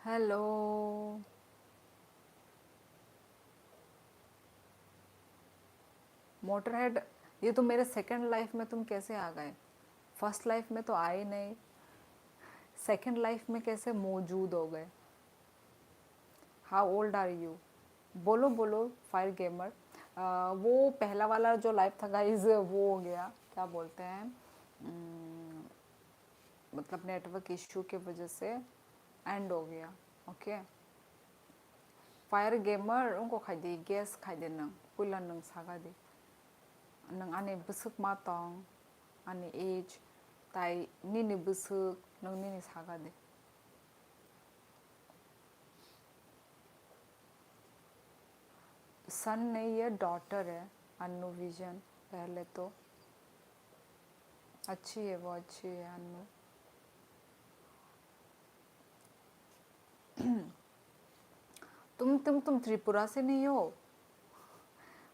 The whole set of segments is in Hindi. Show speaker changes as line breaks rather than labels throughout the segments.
हेलो। मोटरहेड, ये तो मेरे सेकंड लाइफ में तुम कैसे आ गए? फर्स्ट लाइफ में तो आए नहीं, सेकंड लाइफ में कैसे मौजूद हो गए? How old are you? बोलो बोलो फायर गेमर। वो पहला वाला जो लाइफ था गाइज, वो हो गया, क्या बोलते हैं, मतलब नेटवर्क इशू की वजह से एंड हो गया। ओके। फायर गेमर उनको खाइदे गैस खाइदे नंग पुला नंग सागादे नंग आने बसुक मा तong आने एज ताई नीनी बसुक नंग नीनी सागादे सन नहीं है, डॉटर है। अन्नू विजन पहले तो अच्छी है, वो अच्छी है अन्नू। तुम त्रिपुरा से नहीं हो?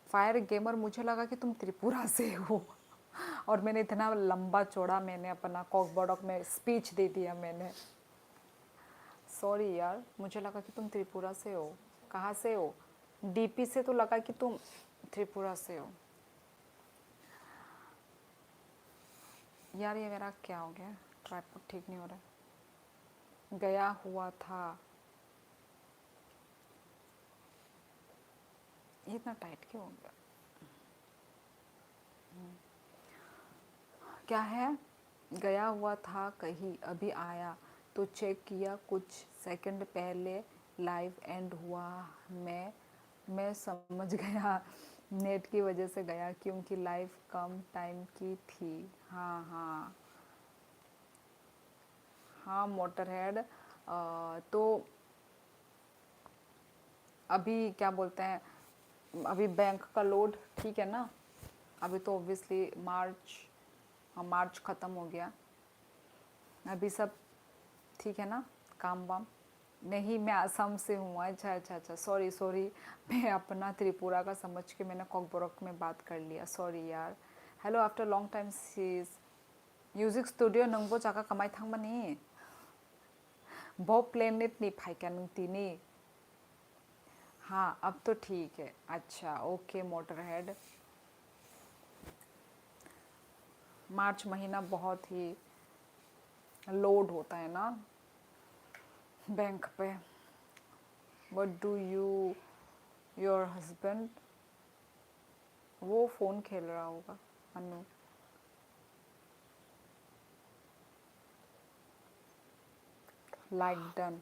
फायर गेमर, मुझे लगा कि तुम त्रिपुरा से हो। और मैंने इतना लंबा चौड़ा मैंने अपना कॉकबॉडक में स्पीच दे दिया मैंने। सॉरी यार, मुझे लगा कि तुम त्रिपुरा से हो। कहाँ से हो? डीपी से तो लगा कि तुम त्रिपुरा से हो। यार ये मेरा क्या हो गया, ट्राइपॉड ठीक नहीं हो रहा है। गया हुआ था। ये इतना टाइट क्यों हो गया? क्या है? गया हुआ था कहीं, अभी आया तो चेक किया कुछ सेकंड पहले लाइव एंड हुआ। मैं समझ गया नेट की वजह से गया, क्योंकि लाइव कम टाइम की थी। हाँ हाँ। हाँ मोटरहेड। तो अभी क्या बोलते हैं, अभी बैंक का लोड ठीक है ना? अभी तो ऑब्वियसली मार्च, हाँ मार्च ख़त्म हो गया। अभी सब ठीक है ना, काम वाम? नहीं, मैं असम से हूँ। अच्छा अच्छा अच्छा, सॉरी सॉरी। मैं अपना त्रिपुरा का समझ के मैंने कॉकबोरक में बात कर लिया, सॉरी यार। Hello after long time sees. Music studio नंगबो जाका कमाई थांबानी बो प्लेनेट नी फाइका नंगतीनी। हाँ अब तो ठीक है। अच्छा ओके मोटरहेड। मार्च महीना बहुत ही लोड होता है ना बैंक पे। What do you, your husband? वो फ़ोन खेल रहा होगा Anu. Like done.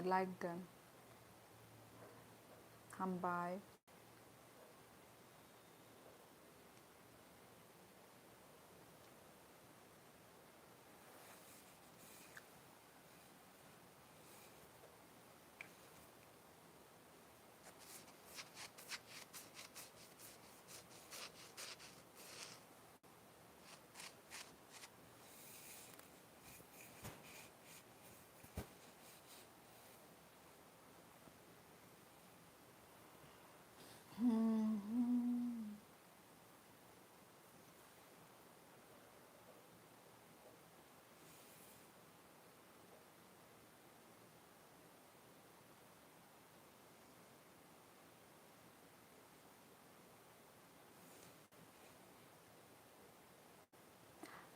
Like done. हम बाय।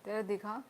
तेरा दिखा।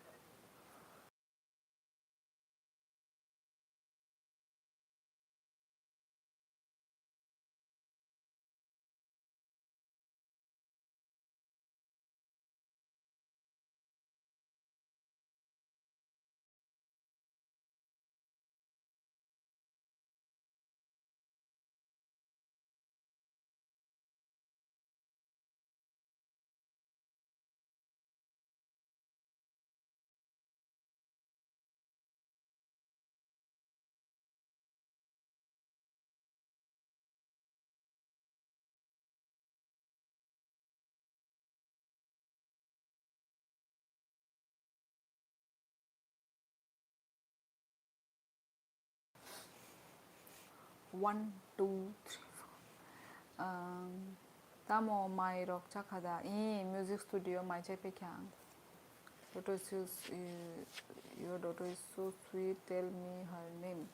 1 2 Tamo mai rock chakada music studio mai chai pe kyang. Daughter your daughter is so sweet. Tell me her name.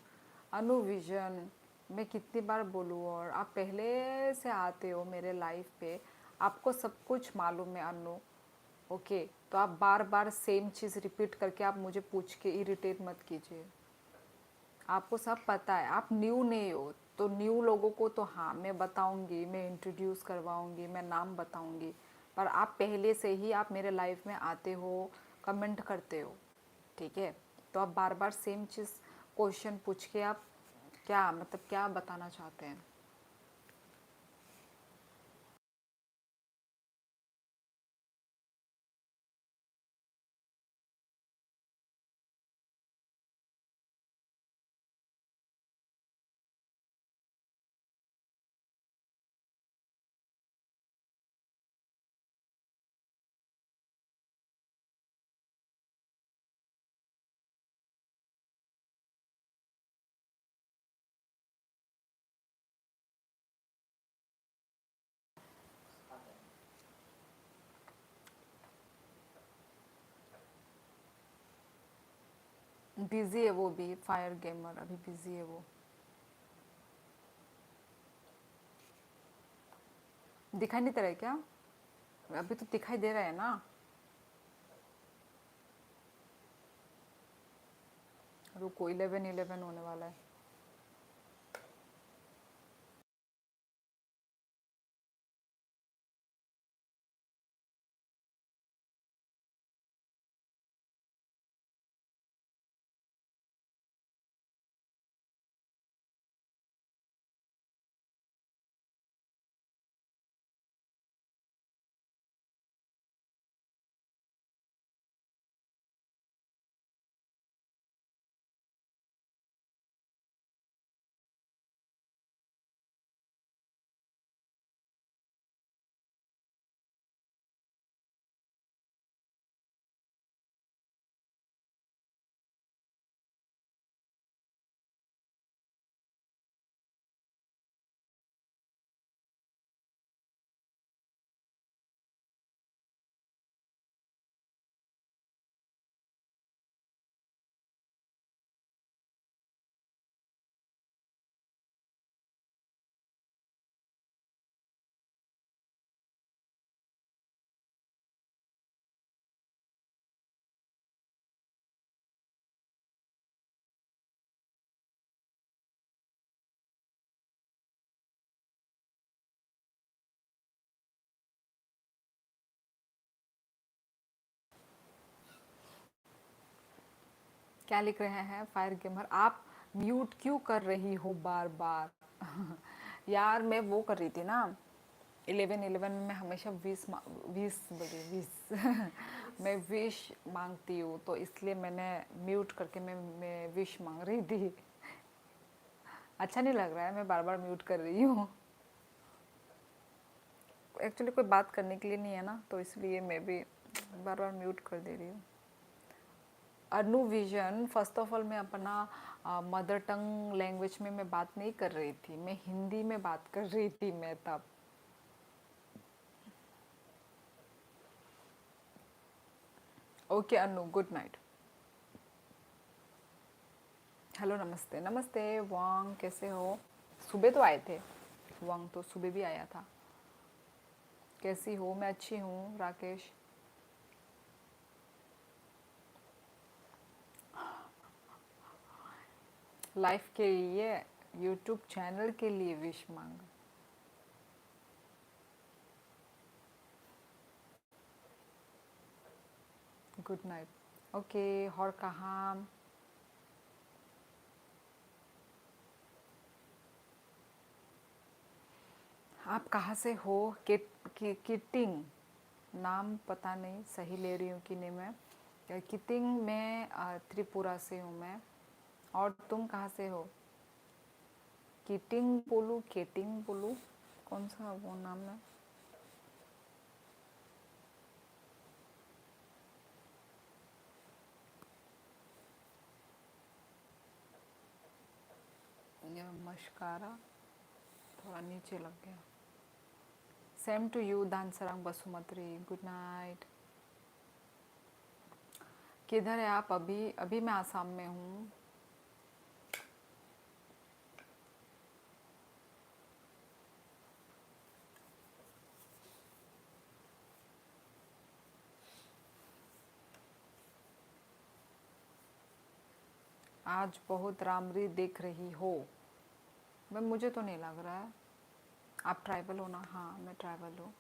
Anu vision. मैं कितनी बार बोलूँ और आप पहले से आते हो मेरे लाइफ पे, आपको सब कुछ मालूम है अनु. ओके तो आप बार बार सेम चीज़ रिपीट करके आप मुझे पूछ के इरिटेट मत कीजिए. आपको सब पता है, आप न्यू नहीं हो. तो न्यू लोगों को तो हाँ मैं बताऊंगी, मैं इंट्रोड्यूस करवाऊंगी, मैं नाम बताऊंगी. पर आप पहले से ही आप मेरे लाइफ में आते हो, कमेंट करते हो. ठीक है तो आप बार बार सेम चीज़ क्वेश्चन पूछ के आप क्या मतलब क्या बताना चाहते हैं. बिजी है वो भी, फायर गेमर अभी बिजी है वो. दिखाई नहीं दे रहा है क्या? अभी तो दिखाई दे रहा है ना. रुको 11:11 होने वाला है. क्या लिख रहे हैं फायर गेमर? आप म्यूट क्यों कर रही हो बार बार? यार मैं वो कर रही थी ना 11:11 में मैं हमेशा विश मैं विश मांगती हूँ तो इसलिए मैंने म्यूट करके मैं विश मांग रही थी. अच्छा नहीं लग रहा है मैं बार बार म्यूट कर रही हूँ. एक्चुअली कोई बात करने के लिए नहीं है ना तो इसलिए मैं भी बार बार म्यूट कर दे रही हूँ. अनु विजन फर्स्ट ऑफ ऑल मैं अपना मदर टंग लैंग्वेज में मैं बात नहीं कर रही थी, मैं हिंदी में बात कर रही थी मैं तब. ओके अनु गुड नाइट. हेलो नमस्ते. नमस्ते वांग कैसे हो? सुबह तो आए थे, वांग तो सुबह भी आया था. कैसी हो? मैं अच्छी हूँ राकेश. लाइफ के लिए, यूट्यूब चैनल के लिए विश मांग. Good night. ओके और कहाँ आप कहाँ से हो? किटिंग नाम पता नहीं सही ले रही हूँ कि नहीं. मैं किटिंग में त्रिपुरा से हूँ मैं. और तुम कहाँ से हो? किटिंग बोलूँ केटिंग बोलूँ, कौन सा वो नाम है? मस्कारा थोड़ा नीचे लग गया। Same to you Dansrang Basumatary, good night. किधर है आप अभी? अभी मैं आसाम में हूँ। आज बहुत रामरी दिख रही हो। मैं मुझे तो नहीं लग रहा है। आप ट्राइबल हो ना? हाँ मैं ट्राइबल हूँ।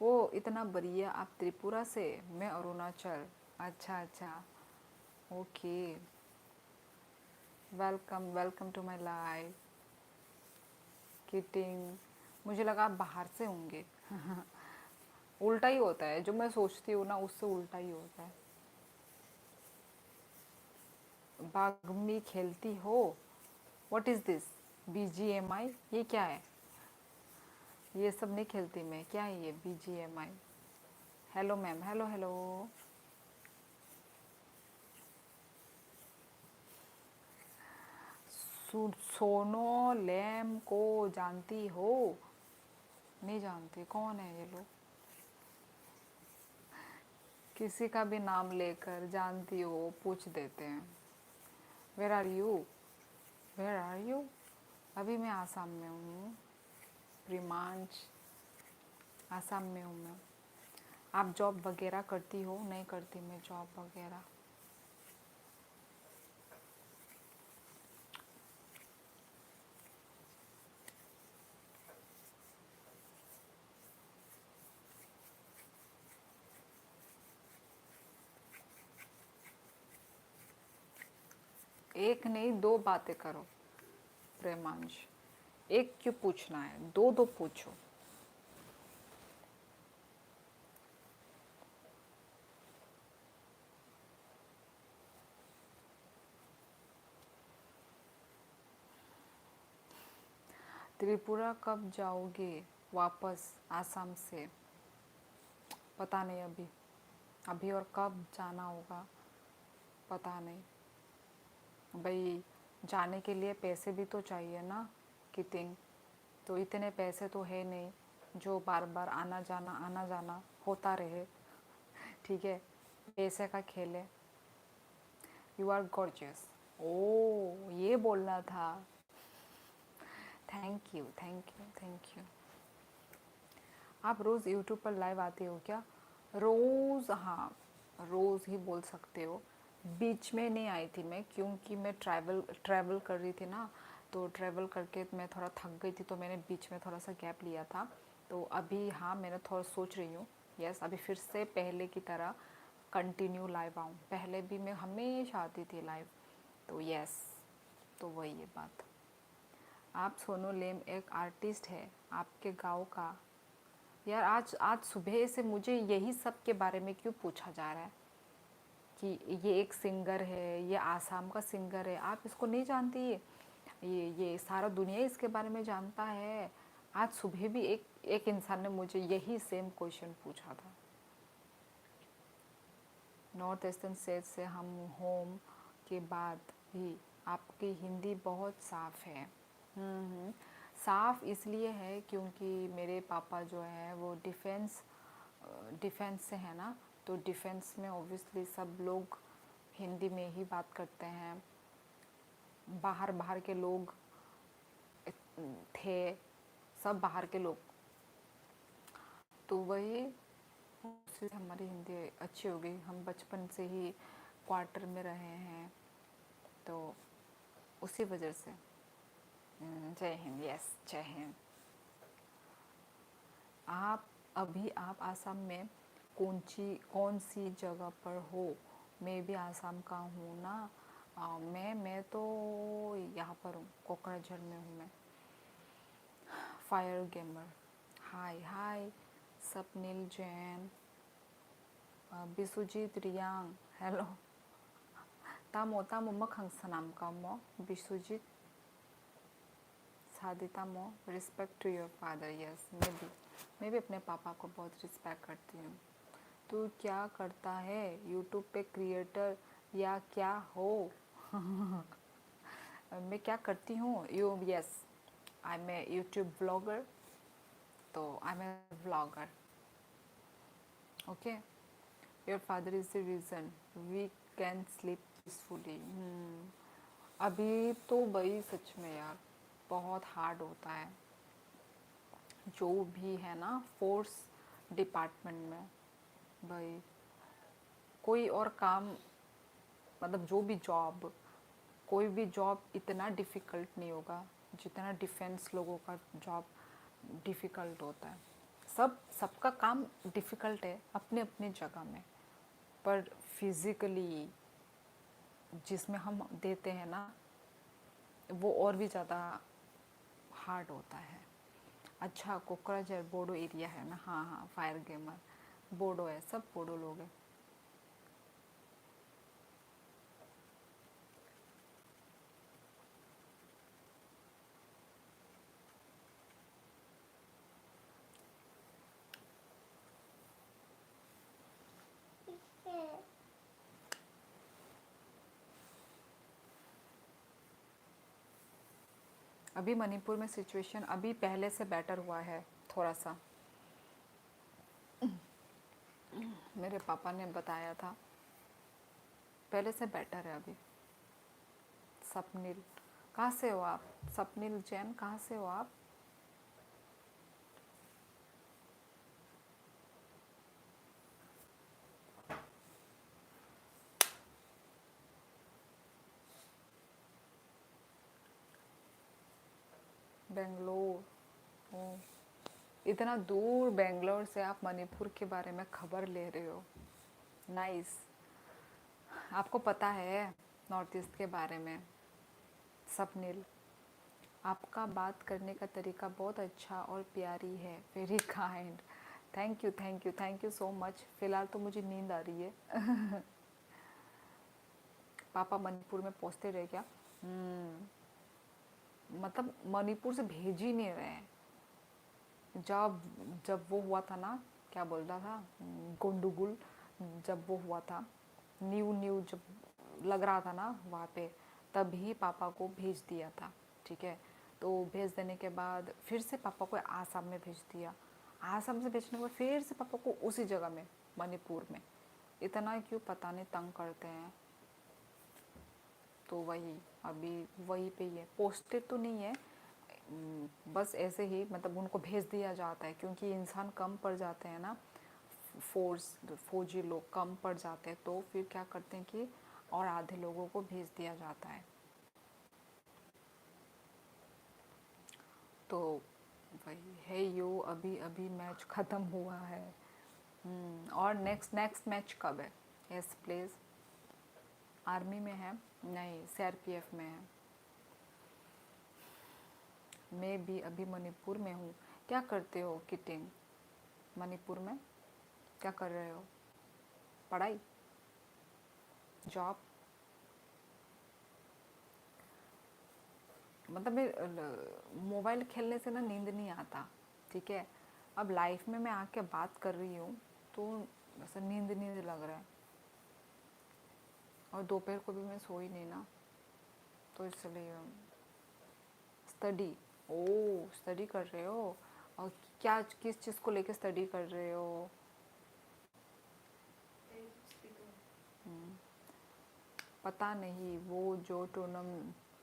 वो इतना बढ़िया। आप त्रिपुरा से? मैं अरुणाचल। अच्छा अच्छा, okay. Welcome welcome to my life. किटिंग। मुझे लगा आप बाहर से होंगे। उल्टा ही होता है, जो मैं सोचती हूँ ना उससे उल्टा ही होता है। बागमी खेलती हो? What is this? BGMI? ये क्या है? ये सब नहीं खेलती मैं। क्या है ये BGMI? Hello ma'am, hello hello. सोनो लैम को जानती हो? नहीं जानती। कौन है ये लोग? किसी का भी नाम लेकर जानती हो पूछ देते हैं। Where are you? Where are you? अभी मैं आसाम में हूँ। प्रीमांच, आसाम में हूँ मैं। आप जॉब वगैरह करती हो? नहीं करती मैं जॉब वगैरह। एक नहीं, दो बातें करो प्रेमांश। एक क्यों पूछना है? दो दो पूछो। त्रिपुरा कब जाओगे वापस आसाम से? पता नहीं अभी। अभी और कब जाना होगा पता नहीं भाई। जाने के लिए पैसे भी तो चाहिए ना किटिंग। तो इतने पैसे तो है नहीं जो बार बार आना जाना होता रहे। ठीक है, पैसे का खेल है। You are gorgeous. ओ ये बोलना था। Thank you thank you thank you. आप रोज़ यूट्यूब पर लाइव आते हो क्या? रोज़? हाँ रोज़ ही बोल सकते हो। बीच में नहीं आई थी मैं, क्योंकि मैं ट्रैवल कर रही थी ना। तो ट्रैवल करके मैं थोड़ा थक गई थी, तो मैंने बीच में थोड़ा सा गैप लिया था। तो अभी हाँ मैंने थोड़ा सोच रही हूँ, यस अभी फिर से पहले की तरह कंटिन्यू लाइव आऊँ। पहले भी मैं हमेशा आती थी लाइव, तो यस। तो वही है बात। आप सोनू लेम एक आर्टिस्ट है आपके गांव का? यार आज आज सुबह से मुझे यही सब के बारे में क्यों पूछा जा रहा है कि ये एक सिंगर है, ये आसाम का सिंगर है, आप इसको नहीं जानती? ये सारा दुनिया इसके बारे में जानता है। आज सुबह भी एक इंसान ने मुझे यही सेम क्वेश्चन पूछा था। नॉर्थ ईस्टर्न स्टेट से हम होम के बाद भी आपकी हिंदी बहुत साफ़ है। साफ़ इसलिए है क्योंकि मेरे पापा जो है वो डिफेंस से है ना। तो डिफेंस में ऑब्वियसली सब लोग हिंदी में ही बात करते हैं। बाहर बाहर के लोग थे, सब बाहर के लोग। तो वही उससे हमारी हिंदी अच्छी हो गई। हम बचपन से ही क्वार्टर में रहे हैं, तो उसी वजह से। जय हिंद। यस जय हिंद। आप अभी आप आसाम में कौन सी जगह पर हो? मैं भी आसाम का हूँ ना। मैं तो यहाँ पर हूँ, कोकराझार में हूँ मैं। Fire gamer. Hi hi Swapnil Jain, Bisujit Reang, hello. तामो तामो मखंग सनाम का मो बिसुजीत सादिता मो। Respect to your father. Yes मैं भी अपने पापा को बहुत रिस्पेक्ट करती हूँ। तू क्या करता है यूट्यूब पे? क्रिएटर या क्या हो? मैं क्या करती हूँ, yes, I am a YouTube blogger, तो I am a vlogger, okay. Your father is the reason we can sleep peacefully. अभी तो भाई सच में यार बहुत हार्ड होता है, जो भी है ना फोर्स डिपार्टमेंट में भाई, कोई और काम, मतलब जो भी जॉब, कोई भी जॉब इतना डिफ़िकल्ट नहीं होगा जितना डिफेंस लोगों का जॉब डिफ़िकल्ट होता है। सबका काम डिफ़िकल्ट है अपने अपनी जगह में, पर फिज़िकली जिसमें हम देते हैं ना, वो और भी ज़्यादा हार्ड होता है। अच्छा, कोकराझार बोडो एरिया है ना? हाँ हाँ, फायर गेमर बोडो है, सब बोडो लोग हैं। अभी मणिपुर में सिचुएशन अभी पहले से बेटर हुआ है थोड़ा सा, मेरे पापा ने बताया था, पहले से बेटर है अभी। सपनील, कहाँ से हो आप? सपनील जैन, कहाँ से हो आप? बेंगलोर, ओ, इतना दूर बेंगलोर से आप मणिपुर के बारे में खबर ले रहे हो, नाइस। आपको पता है नॉर्थ ईस्ट के बारे में? सपनील, आपका बात करने का तरीका बहुत अच्छा और प्यारी है, very kind. Thank you thank you thank you so much. फ़िलहाल तो मुझे नींद आ रही है। पापा मणिपुर में पहुँचते रहे क्या? मतलब मणिपुर से भेज ही नहीं रहे हैं। जब जब वो हुआ था ना, क्या बोलता था, गोंडुगुल, जब वो हुआ था, न्यू न्यू जब लग रहा था ना वहाँ पे, तभी पापा को भेज दिया था, ठीक है। तो भेज देने के बाद फिर से पापा को आसाम में भेज दिया, आसाम से भेजने के बाद फिर से पापा को उसी जगह में, मणिपुर में। इतना क्यों पता नहीं तंग करते हैं। तो वही अभी वही पे ही है, पोस्टेड तो नहीं है, बस ऐसे ही, मतलब उनको भेज दिया जाता है क्योंकि इंसान कम पड़ जाते हैं ना, फौजी लोग कम पड़ जाते हैं, तो फिर क्या करते हैं कि और आधे लोगों को भेज दिया जाता है। तो वही है यो, अभी अभी मैच ख़त्म हुआ है। और नेक्स्ट नेक्स्ट मैच कब है? Yes please. आर्मी में है? नहीं, सीआरपीएफ में है। मैं भी अभी मणिपुर में हूँ। क्या करते हो किटिंग मणिपुर में? क्या कर रहे हो? पढ़ाई, जॉब? मतलब मोबाइल खेलने से ना नींद नहीं आता, ठीक है। अब लाइफ में मैं आके बात कर रही हूँ तो ऐसा नींद नींद लग रहा है, और दोपहर को भी मैं सोई नहीं ना, तो इसलिए। स्टडी, ओ, स्टडी कर रहे हो? और क्या, किस चीज़ को लेके स्टडी कर रहे हो? पता नहीं, वो जो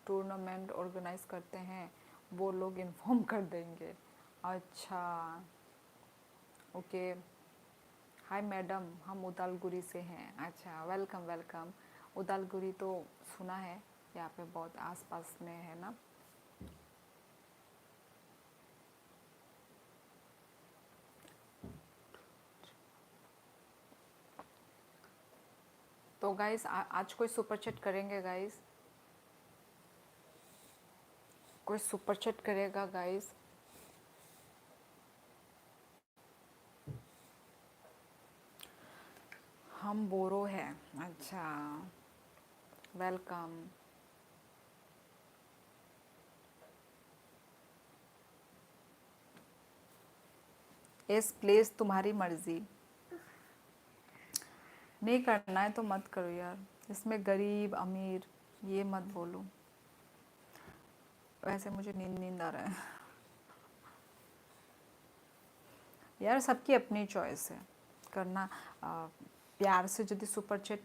टूर्नामेंट ऑर्गेनाइज करते हैं वो लोग इन्फॉर्म कर देंगे। अच्छा, ओके। हाय मैडम, हम उदालगुरी से हैं। अच्छा, वेलकम वेलकम। उदालगुरी तो सुना है, यहाँ पे बहुत आसपास में है ना। तो गाइस आज कोई सुपर चैट करेंगे गाइस? कोई सुपर चैट करेगा गाइस? हम बोरो है, अच्छा, वेलकम। इस प्लेस तुम्हारी मर्जी, नहीं करना है तो मत करो यार, इसमें गरीब अमीर ये मत बोलो। वैसे मुझे नींद आ रहा है यार। सबकी अपनी चॉइस है करना। प्यार से यदि सुपर चैट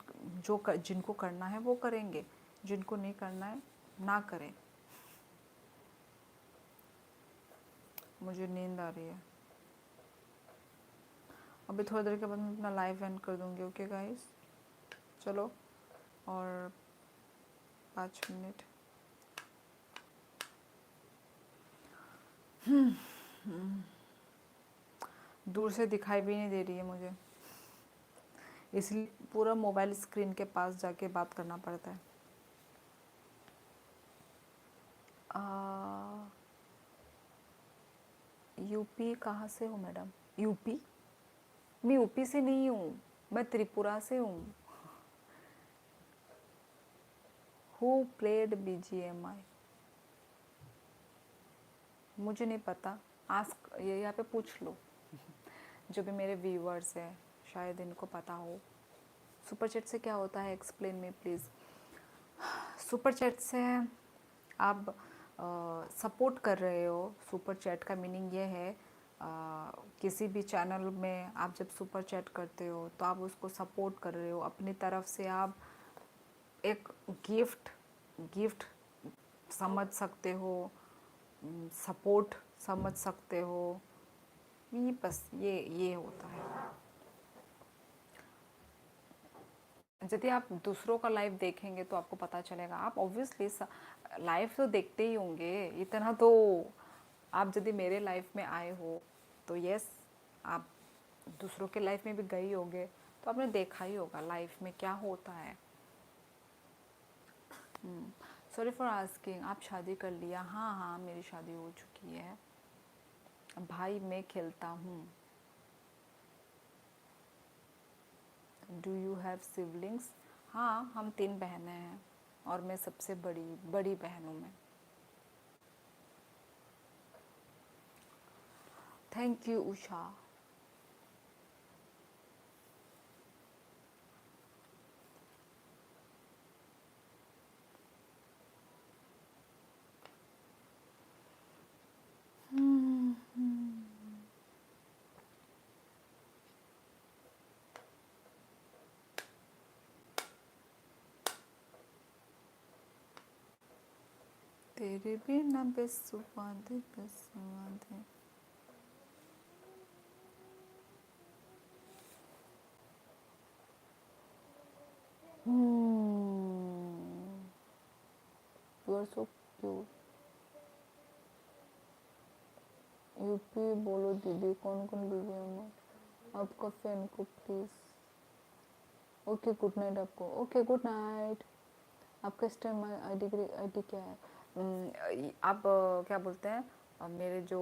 जिनको करना है वो करेंगे, जिनको नहीं करना है ना करें। मुझे नींद आ रही है। अभी थोड़ी देर के बाद मैं अपना लाइव एंड कर दूंगी। ओके गाइस, चलो और 5 मिनट। दूर से दिखाई भी नहीं दे रही है मुझे, इसलिए पूरा मोबाइल स्क्रीन के पास जाके बात करना पड़ता है। यूपी कहाँ से हो मैडम? यूपी? मैं यूपी से नहीं हूँ, मैं त्रिपुरा से हूँ। Who played BGMI? मुझे नहीं पता, आस्क, ये यहाँ पे पूछ लो जो भी मेरे व्यूअर्स हैं, शायद इनको पता हो। सुपर चैट से क्या होता है, explain me please. Super chat से आप सपोर्ट कर रहे हो। सुपर चैट का मीनिंग ये है किसी भी चैनल में आप जब सुपर चैट करते हो तो आप उसको सपोर्ट कर रहे हो। अपनी तरफ से आप एक गिफ्ट समझ सकते हो, सपोर्ट समझ सकते हो। ये बस ये होता है। यदि आप दूसरों का लाइव देखेंगे तो आपको पता चलेगा। आप ऑब्वियसली लाइव तो देखते ही होंगे, इतना तो आप यदि मेरे लाइफ में आए हो तो यस, आप दूसरों के लाइफ में भी गए होंगे तो आपने देखा ही होगा लाइफ में क्या होता है। सॉरी फॉर आस्किंग, आप शादी कर लिया? हाँ हाँ, मेरी शादी हो चुकी है। भाई मैं खेलता हूँ। Do you have siblings? हाँ, हम 3 बहनें हैं और मैं सबसे बड़ी बहन हूँ मैं। Thank you Usha. तेरे बिना बेसुवादे बेसुवादे। You are so cute. UP बोलो दीदी, कौन कौन BGM आपका फैन को प्लीज। ओके गुड नाइट आपको। Okay good night. आपका स्टेम आईडी क्या है? आप क्या बोलते हैं, मेरे जो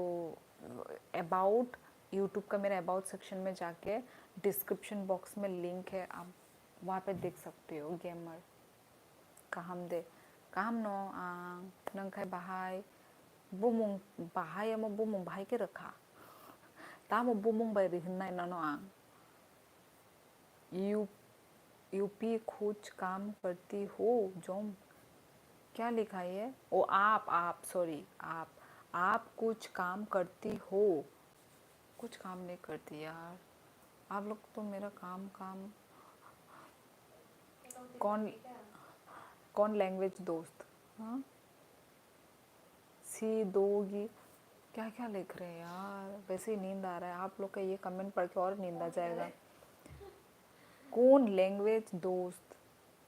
अबाउट यूट्यूब का मेरा अबाउट सेक्शन में जाके डिस्क्रिप्शन बॉक्स में लिंक है, आप वहाँ पे देख सकते हो। गेमर काहमदे काहमनो आं नंखाय बाहाय बुमुं बाहाय ama बुमुं बाहाय के रखा तामो बुमुं बाय रिहनाय ननो आं यूपी खोज काम करती हो जोम। क्या लिखा है? ओ आप सॉरी, आप कुछ काम करती हो। कुछ काम नहीं करती यार, आप लोग तो मेरा काम काम। कौन लैंग्वेज दोस्त? हाँ, सी दोगी? क्या क्या लिख रहे हैं यार, वैसे ही नींद आ रहा है। आप लोग का ये कमेंट पढ़ के और नींद आ जाएगा। कौन लैंग्वेज दोस्त?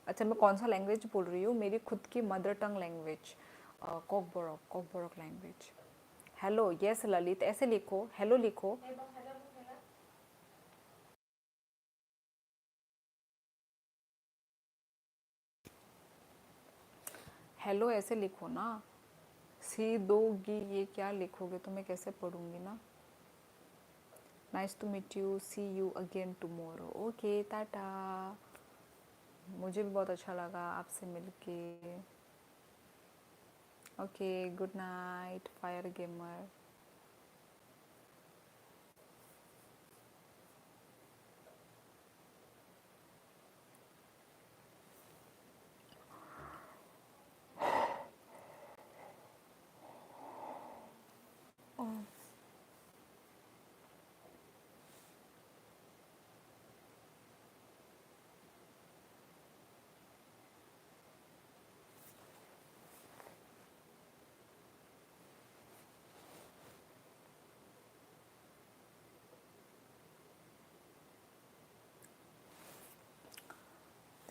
अच्छा, मैं कौन सा लैंग्वेज बोल रही हूँ? मेरी खुद की mother tongue language, Kokborok language. Hello, yes Lalit, ऐसे लिखो, हेलो लिखो। हेलो ऐसे लिखो ना। सी दोगी ये क्या लिखोगे तो मैं कैसे पढ़ूंगी ना। Nice to meet you, see you again tomorrow. Okay tata. मुझे भी बहुत अच्छा लगा आपसे मिलके। Okay good night fire gamer.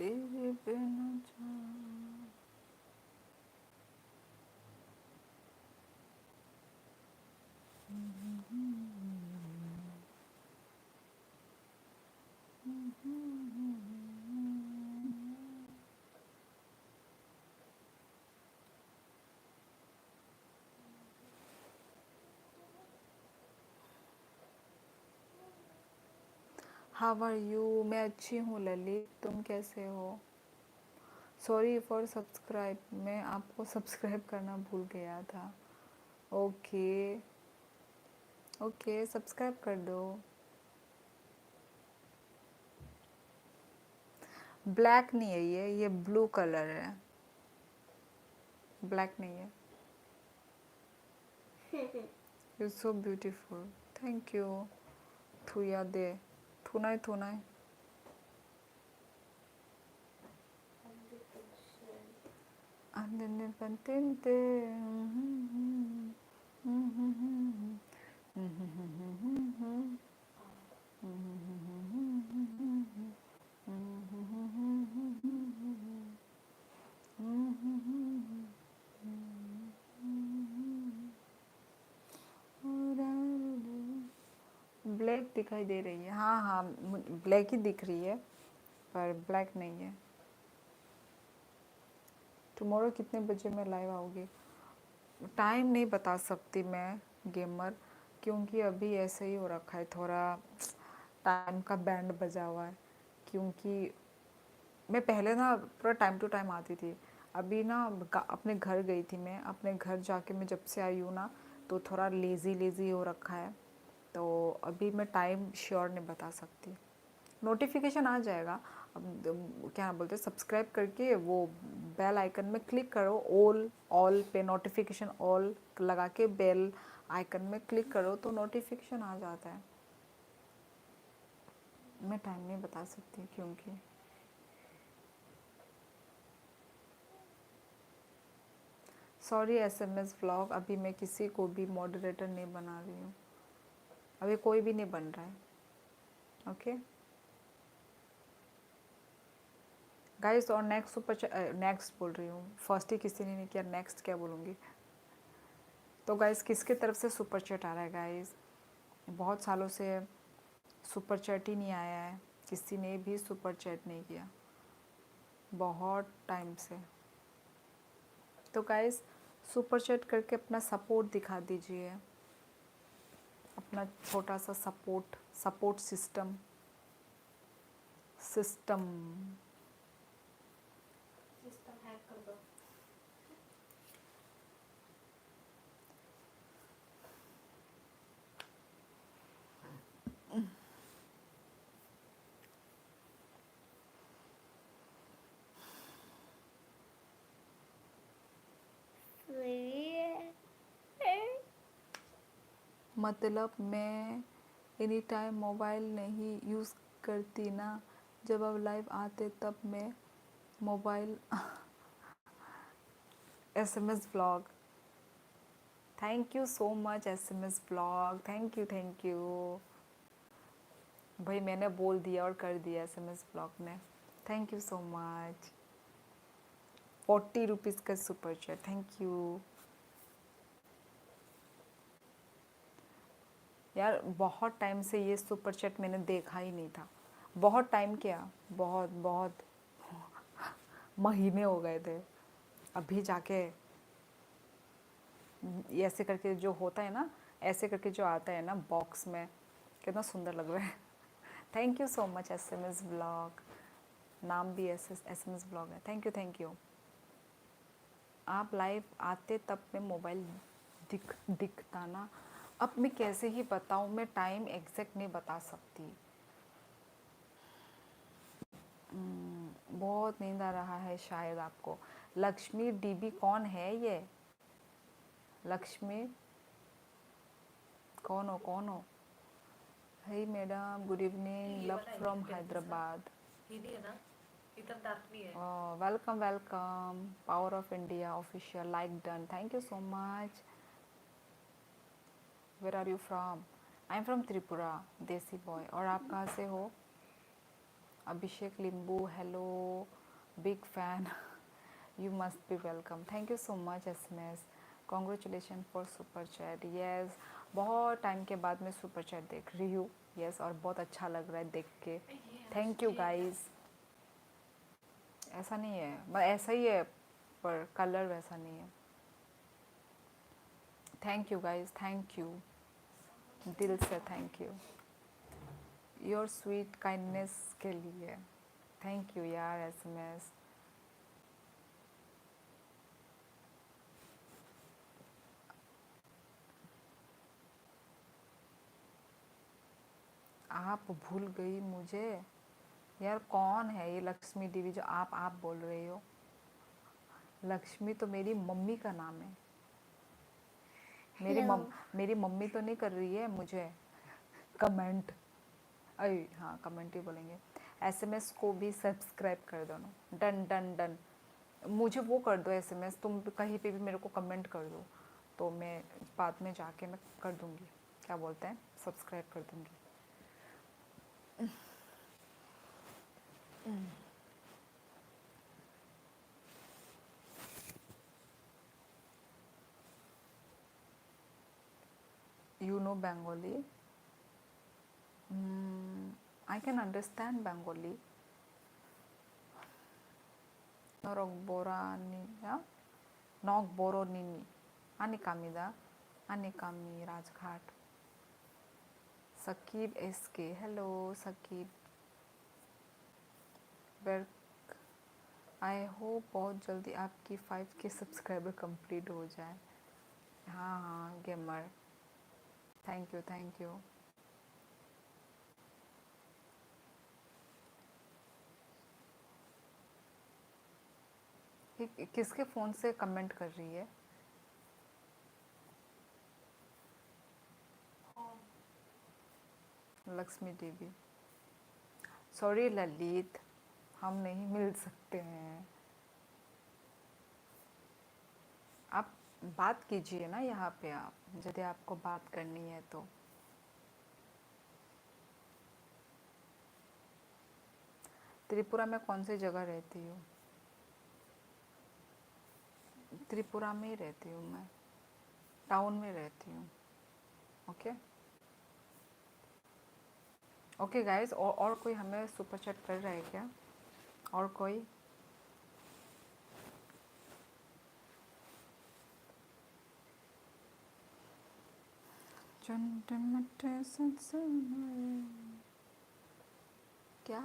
तेरे बिना जान। How are you? मैं अच्छी हूँ ललित, तुम कैसे हो? सॉरी फॉर सब्सक्राइब, मैं आपको सब्सक्राइब करना भूल गया था। ओके ओके, सब्सक्राइब कर दो। ब्लैक नहीं है ये ब्लू कलर है, ब्लैक नहीं है। You so beautiful, thank you. थुया दे, थुनाई थुनाई। अंदर पंते ब्लैक दिखाई दे रही है, हाँ हाँ ब्लैक ही दिख रही है, पर ब्लैक नहीं है। टुमारो कितने बजे में लाइव आओगे? टाइम नहीं बता सकती मैं गेमर, क्योंकि अभी ऐसे ही हो रखा है, थोड़ा टाइम का बैंड बजा हुआ है। क्योंकि मैं पहले ना पूरा टाइम टू टाइम आती थी, अभी ना अपने घर गई थी मैं, अपने घर जाके मैं जब से आई हूँ ना तो थोड़ा लेज़ी लेज़ी हो रखा है, तो अभी मैं टाइम श्योर नहीं बता सकती। नोटिफिकेशन आ जाएगा, अब क्या बोलते हैं, सब्सक्राइब करके वो बेल आइकन में क्लिक करो, ऑल पे नोटिफिकेशन ऑल लगा के बेल आइकन में क्लिक करो तो नोटिफिकेशन आ जाता है। मैं टाइम नहीं बता सकती क्योंकि सॉरी एसएमएस व्लॉग, अभी मैं किसी को भी मॉडरेटर नहीं बना रही हूँ, अभी कोई भी नहीं बन रहा है। ओके गाइस, और नेक्स्ट सुपर नेक्स्ट बोल रही हूँ, फर्स्ट ही किसी ने नहीं किया, नेक्स्ट क्या बोलूँगी। तो गाइस किसके तरफ से सुपर चैट आ रहा है गाइस? बहुत सालों से सुपर चैट ही नहीं आया है, किसी ने भी सुपर चैट नहीं किया बहुत टाइम से। तो गाइस सुपर चैट करके अपना सपोर्ट दिखा दीजिए, अपना छोटा सा सपोर्ट सिस्टम सिस्टम
हैक कर दो।
मतलब मैं एनी टाइम मोबाइल नहीं यूज़ करती ना, जब आप लाइव आते तब मैं mobile SMS blog. Thank you so much SMS blog, thank you भाई, मैंने बोल दिया और कर दिया एसएमएस ब्लॉग ने। Thank you so much, 40 rupees का सुपर चैट, थैंक यू यार। बहुत टाइम से ये सुपर चैट मैंने देखा ही नहीं था, बहुत टाइम, क्या बहुत बहुत महीने हो गए थे, अभी जाके ऐसे करके जो होता है ना, ऐसे करके जो आता है ना बॉक्स में, कितना सुंदर लग रहा है। Thank you so much SMS blog, नाम भी एसएमएस ब्लॉग है। Thank you. आप लाइव आते तब मैं मोबाइल दिखता ना, अब मैं कैसे ही बताऊँ, मैं टाइम एग्जैक्ट नहीं बता सकती। बहुत नींद आ रहा है शायद आपको। लक्ष्मी डीबी कौन है ये? लक्ष्मी कौन हो? Hey madam, good evening, love from Hyderabad.
Hindi है ना, इतना डार्क भी है।
Welcome, power of India official, like done, thank you so much. Where are you from? I am from Tripura, desi boy. और आप कहाँ से हो? Abhishek Limbu, hello, big fan. You must be welcome. Thank you so much SMS. Congratulations for super chat. Yes, बहुत टाइम के बाद मैं सुपर चैट देख रही हूँ. Yes, और बहुत अच्छा लग रहा है देख के. Thank you guys. ऐसा नहीं है, मतलब ऐसा ही है पर कलर वैसा नहीं है. Thank you guys, thank you, दिल से thank you your sweet kindness के लिए. थैंक यू यार SMS. आप भूल गई मुझे. यार कौन है ये लक्ष्मी देवी जो आप बोल रही हो? लक्ष्मी तो मेरी मम्मी का नाम है. मेरी मम्मी तो नहीं कर रही है मुझे कमेंट. अरे हाँ, कमेंट ही बोलेंगे. SMS को भी सब्सक्राइब कर दो ना. Done done done. मुझे वो कर दो SMS. तुम कहीं पे भी मेरे को कमेंट कर दो तो मैं बाद में जाके मैं कर दूँगी. क्या बोलते हैं, सब्सक्राइब कर दूँगी. You know Bengali? I can understand Bengali. Norokborani, Nokboronini, Anikamida, Anikami Rajghat. Sakib SK, hello Sakib. I hope बहुत जल्दी आपकी 5K सब्सक्राइबर कंप्लीट हो जाए. हाँ हाँ gamer, thank you thank you. किसके फ़ोन से कमेंट कर रही है? लक्ष्मी देवी. सॉरी ललित, हम नहीं मिल सकते हैं. आप बात कीजिए ना यहाँ पे. आप यदि आपको बात करनी है तो. त्रिपुरा में कौन सी जगह रहती हो? त्रिपुरा में ही रहती हूँ मैं, टाउन में रहती हूँ. Okay okay guys. और कोई हमें सुपर चैट कर रहा है क्या? और कोई? क्या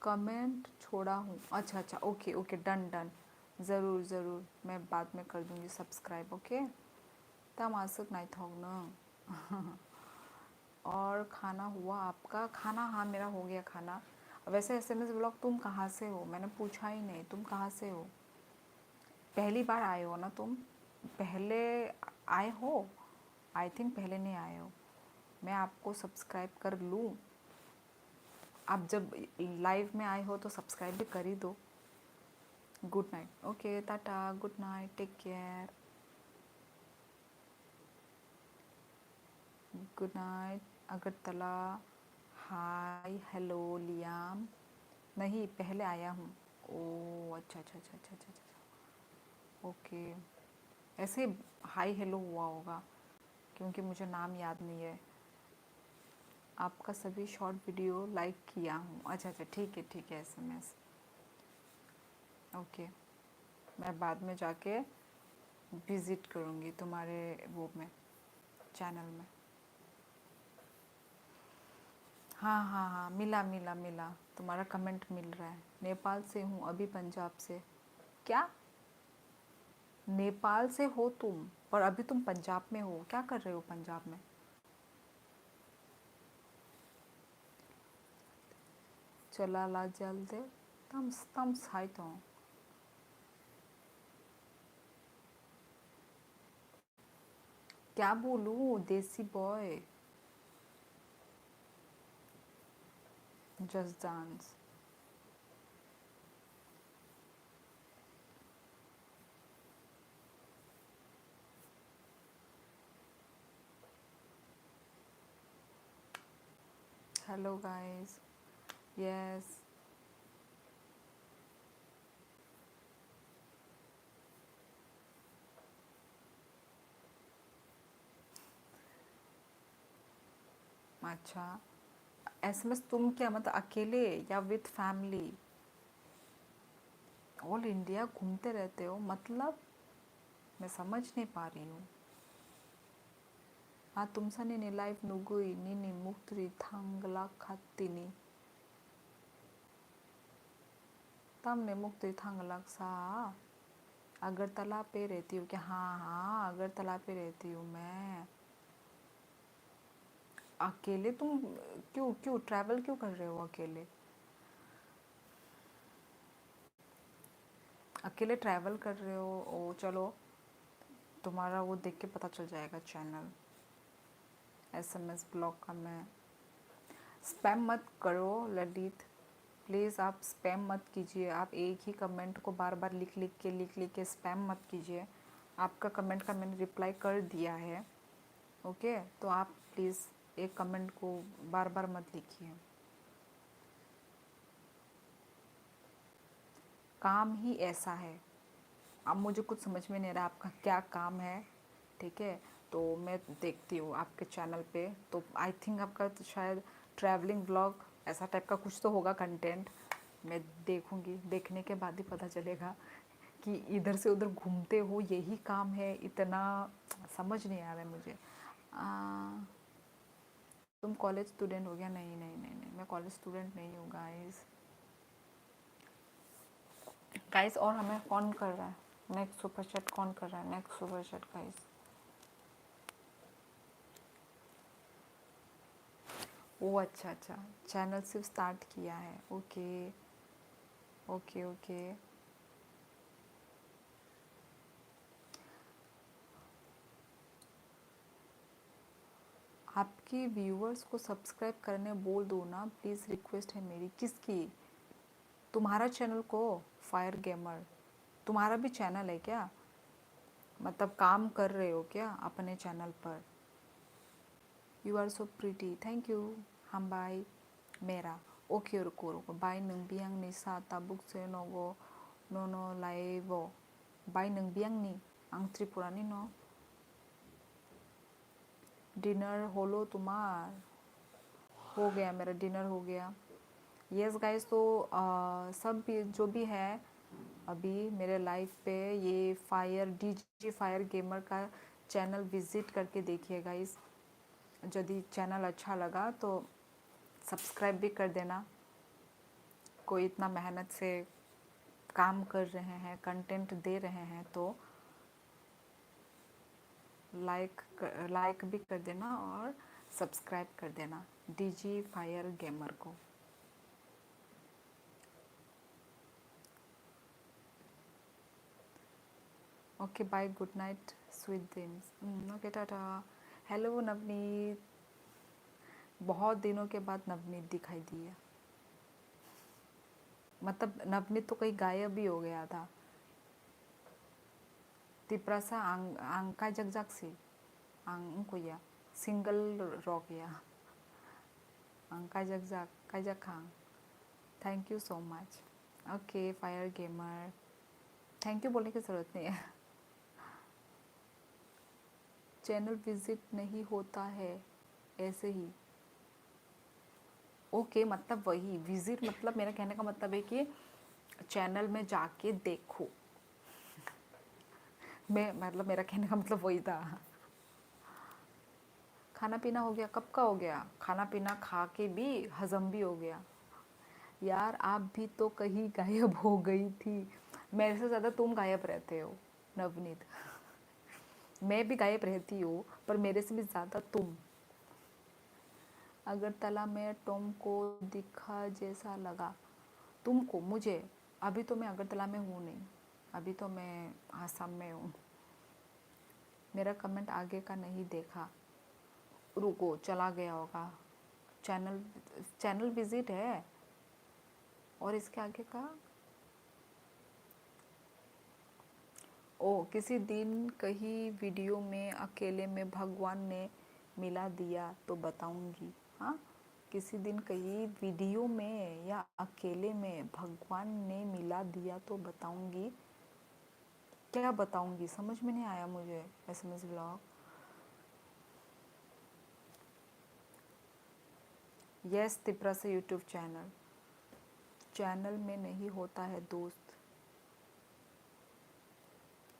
कमेंट छोड़ा हूँ? अच्छा अच्छा, ओके ओके, डन डन. ज़रूर ज़रूर, मैं बाद में कर दूँगी सब्सक्राइब. ओके तब आसक नहीं था ना. और खाना हुआ आपका? खाना हाँ मेरा हो गया खाना. वैसे SMS ब्लॉग तुम कहाँ से हो? मैंने पूछा ही नहीं. तुम कहाँ से हो? पहली बार आए हो ना तुम? पहले आए हो? आई थिंक पहले नहीं आए हो. मैं आपको सब्सक्राइब कर लूँ? आप जब लाइव में आए हो तो सब्सक्राइब भी कर ही दो. Good night. Okay tata, good night, take care. Good night Agartala. Hi hello Liam. नहीं पहले आया हूँ. ओ अच्छा अच्छा अच्छा अच्छा अच्छा अच्छा. ओके ऐसे हाय हेलो हुआ होगा क्योंकि मुझे नाम याद नहीं है. आपका सभी शॉर्ट वीडियो लाइक किया हूँ. अच्छा अच्छा ठीक है SMS. ओके मैं बाद में जाके विज़िट करूँगी तुम्हारे वो में, चैनल में. हाँ हाँ हाँ, मिला मिला मिला. तुम्हारा कमेंट मिल रहा है. नेपाल से हूँ अभी, पंजाब से. क्या नेपाल से हो तुम पर अभी तुम पंजाब में हो? क्या कर रहे हो पंजाब में? चला ला जल्दे तम साइतो. क्या बोलूँ देसी boy. Just dance. Hello guys, yes. अच्छा, एसएमएस तुम क्या मतलब अकेले या विद फैमिली? ऑल इंडिया घूमते रहते हो मतलब? मैं समझ नहीं पा रही हूँ। हाँ, तुमसा नी लाइफ नुगुई नी मुक्तरी थांगला खातीनी तम ने मुक्तरी थांगला सा। अगरतला पे रहती हूँ क्या? हाँ हाँ, अगरतला पे रहती हूँ मैं। अकेले तुम क्यों क्यों ट्रैवल क्यों कर रहे हो अकेले? अकेले ट्रैवल कर रहे हो? ओ चलो, तुम्हारा वो देख के पता चल जाएगा चैनल। एसएमएस ब्लॉक का मैं स्पैम मत करो ललित, प्लीज़ आप स्पैम मत कीजिए। आप एक ही कमेंट को बार बार लिख लिख के स्पैम मत कीजिए। आपका कमेंट का मैंने रिप्लाई कर दिया है, ओके? तो आप प्लीज़ एक कमेंट को बार बार मत लिखिए। काम ही ऐसा है। अब मुझे कुछ समझ में नहीं रहा आपका क्या काम है, ठीक है? तो मैं देखती हूँ आपके चैनल पे, तो आई थिंक आपका तो शायद ट्रैवलिंग ब्लॉग ऐसा टाइप का कुछ तो होगा कंटेंट। मैं देखूँगी, देखने के बाद ही पता चलेगा कि इधर से उधर घूमते हो यही काम है। इतना समझ नहीं आ रहा है मुझे। तुम कॉलेज स्टूडेंट हो गया? नहीं नहीं नहीं नहीं, मैं कॉलेज स्टूडेंट नहीं हूँ गाइस। गाइस और हमें कौन कर रहा है नेक्स्ट सुपर चैट? कौन कर रहा है नेक्स्ट सुपर चैट गाइस? ओ अच्छा अच्छा, चैनल सिर्फ स्टार्ट किया है, ओके ओके ओके। आपकी व्यूअर्स को सब्सक्राइब करने बोल दो ना प्लीज़, रिक्वेस्ट है मेरी। किसकी? तुम्हारा चैनल को? फायर गेमर, तुम्हारा भी चैनल है क्या? मतलब काम कर रहे हो क्या अपने चैनल पर? You are so pretty, thank you. हम बाय मेरा ओके, रुको रुको, बाय नों बियांगनि सा ताबुक से नगो नो लाइवो बाय नों बियांगनि आं त्रिपुरानि न डिनर होलो तुम्हार? हो गया, मेरा डिनर हो गया। यस गाइस, तो सब भी जो भी है अभी मेरे लाइव पे, ये फायर डीजी फायर गेमर का चैनल विजिट करके देखिए गाइस। यदि चैनल अच्छा लगा तो सब्सक्राइब भी कर देना। कोई इतना मेहनत से काम कर रहे हैं, कंटेंट दे रहे हैं, तो लाइक भी कर देना और सब्सक्राइब कर देना डीजी फायर गेमर को। Okay bye, good night, sweet dreams. Okay tata. Hello Navneet, बहुत दिनों के बाद नवनीत दिखाई दी है। मतलब नवनीत तो कहीं गायब भी हो गया था। Tiprasa angka jakjaksi ang kuya single rock ya angka jakjak kajakang। Thank you so much. Okay fire gamer, thank you बोलने की ज़रूरत नहीं है। चैनल विजिट नहीं होता है ऐसे ही। ओके मतलब वही विजिट, मतलब मेरा कहने का मतलब है कि चैनल में जाके देखो। मैं मतलब मेरा कहने का मतलब वही था। खाना पीना हो गया? कब का हो गया? खाना पीना खा के भी हजम भी हो गया। यार आप भी तो कहीं गायब हो गई थी। मेरे से ज़्यादा तुम गायब रहते हो नवनीत। मैं भी गायब रहती हूँ पर मेरे से भी ज़्यादा तुम। अगरतला में टॉम को दिखा जैसा लगा तुमको? मुझे अभी तो मैं अगरतला में हूँ नहीं, अभी तो मैं आसाम में हूँ। मेरा कमेंट आगे का नहीं देखा, रुको चला गया होगा। चैनल चैनल विजिट है और इसके आगे का ओ किसी दिन कहीं वीडियो में अकेले में भगवान ने मिला दिया तो बताऊंगी। हाँ किसी दिन कहीं वीडियो में या अकेले में भगवान ने मिला दिया तो बताऊंगी। क्या बताऊंगी समझ में नहीं आया मुझे। SMS vlog. यस तिप्रा से यूट्यूब चैनल। चैनल में नहीं होता है दोस्त,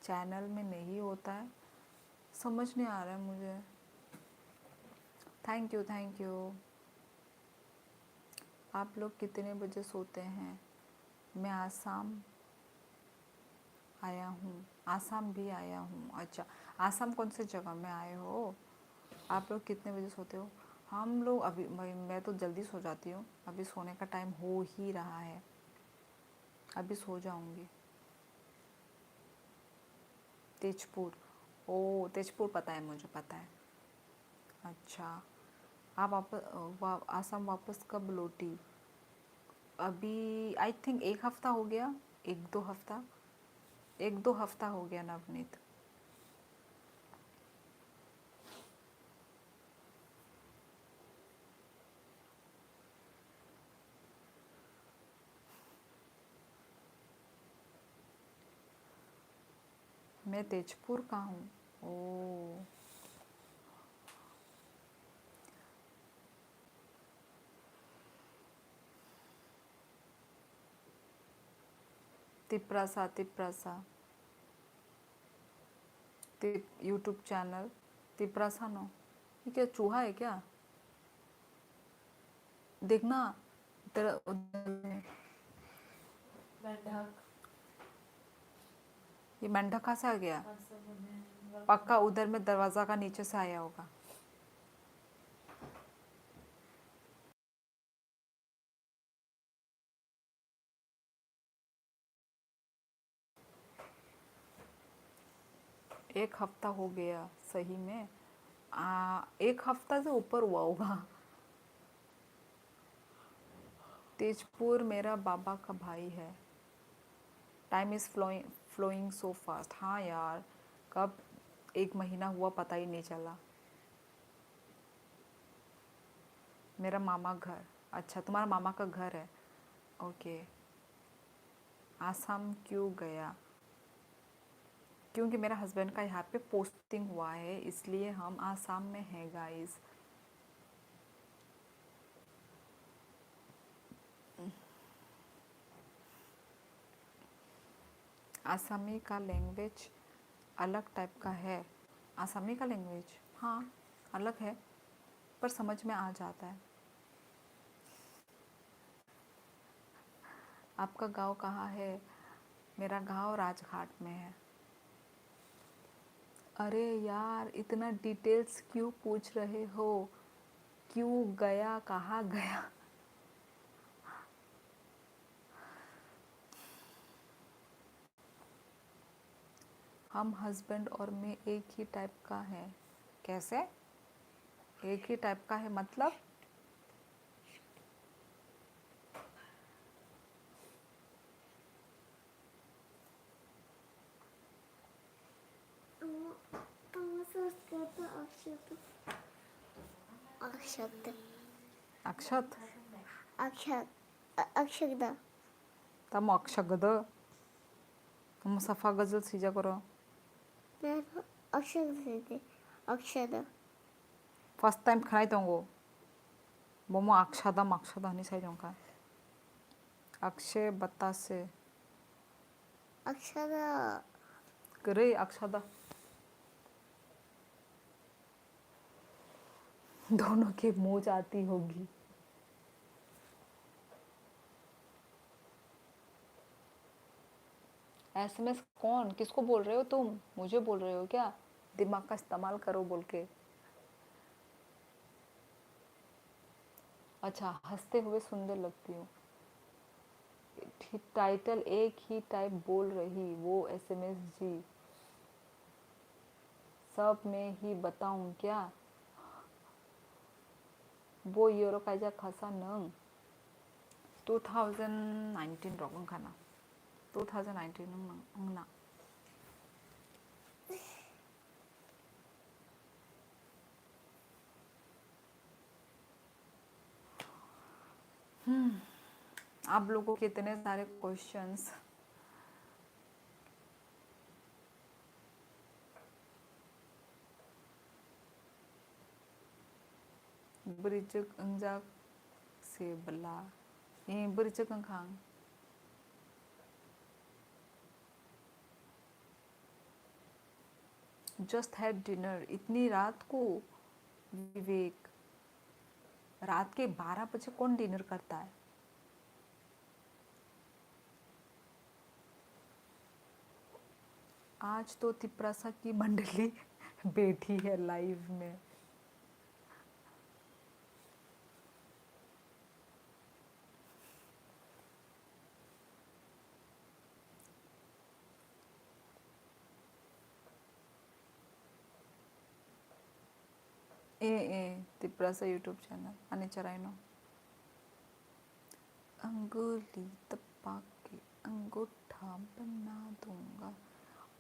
चैनल में नहीं होता है। समझ नहीं आ रहा है मुझे। Thank you thank you. आप लोग कितने बजे सोते हैं? मैं आसाम आया हूँ। आसाम भी आया हूँ। अच्छा, आसाम कौन सी जगह में आए हो? आप लोग कितने बजे सोते हो? हम लोग अभी मैं तो जल्दी सो जाती हूँ। अभी सोने का टाइम हो ही रहा है, अभी सो जाऊँगी। तेजपुर। ओ तेजपुर पता है मुझे, पता है। अच्छा, आप आसाम वापस कब लौटी? अभी आई थिंक एक हफ्ता हो गया, एक दो हफ्ता, एक दो हफ्ता हो गया नवनीत। मैं तेजपुर का हूँ। ओ तिप्रासा तिप्रासा यूट्यूब चैनल तिप्रासा नो। ये क्या चूहा है क्या? देखना तेरा
मेंढक।
ये मेंढक कहाँ से आ गया?
आसम
पक्का उधर में दरवाजा का नीचे से आया होगा। एक हफ्ता हो गया सही में। एक हफ्ता से ऊपर हुआ होगा। तेजपुर मेरा बाबा का भाई है। Time is flowing so fast. हाँ यार, कब एक महीना हुआ पता ही नहीं चला। मेरा मामा घर। अच्छा, तुम्हारा मामा का घर है। ओके। आसाम क्यों गया? क्योंकि मेरा हस्बैंड का यहाँ पे पोस्टिंग हुआ है, इसलिए हम आसाम में हैं गाइस। आसामी का लैंग्वेज अलग टाइप का है। आसामी का लैंग्वेज हाँ अलग है, पर समझ में आ जाता है। आपका गांव कहाँ है? मेरा गांव राजघाट में है। अरे यार, इतना डिटेल्स क्यों पूछ रहे हो? क्यों गया, कहाँ गया? हम हस्बैंड और मैं एक ही टाइप का है। कैसे एक ही टाइप का है मतलब?
अक्षत
अक्षत
अक्षत अक्षगदा
तम अक्षगद तम सफा गजल सीजा करो।
अक्षत अक्षद
फर्स्ट टाइम खाई तंगो मोमो अक्षदा अक्षदा नहीं सही जोंका अक्षय बतासे
अक्षद
करे अक्षदा दोनों की मुंह जाती होगी। एसएमएस कौन, किसको बोल रहे हो तुम? मुझे बोल रहे हो क्या? दिमाग का इस्तेमाल करो बोल के। अच्छा, हंसते हुए सुंदर लगती हूँ। टाइटल एक ही टाइप बोल रही वो एसएमएस जी। सब में ही बताऊं क्या? वो यूरो काजा खासा नंग 2019 रगं खाना 2019 नंग ना आप लोगों के इतने सारे क्वेश्चंस। बरिचक अंजाक से बला ये बरिचक अंखांग जस्ट हैड डिनर इतनी रात को। विवेक, रात के 12 बजे कौन डिनर करता है? आज तो तिप्रासा की मंडली बैठी है लाइव में। ए तिप्रासा यूट्यूब चैनल आणि चरायनो अंगुली तपा के अंगूठा बना दूंगा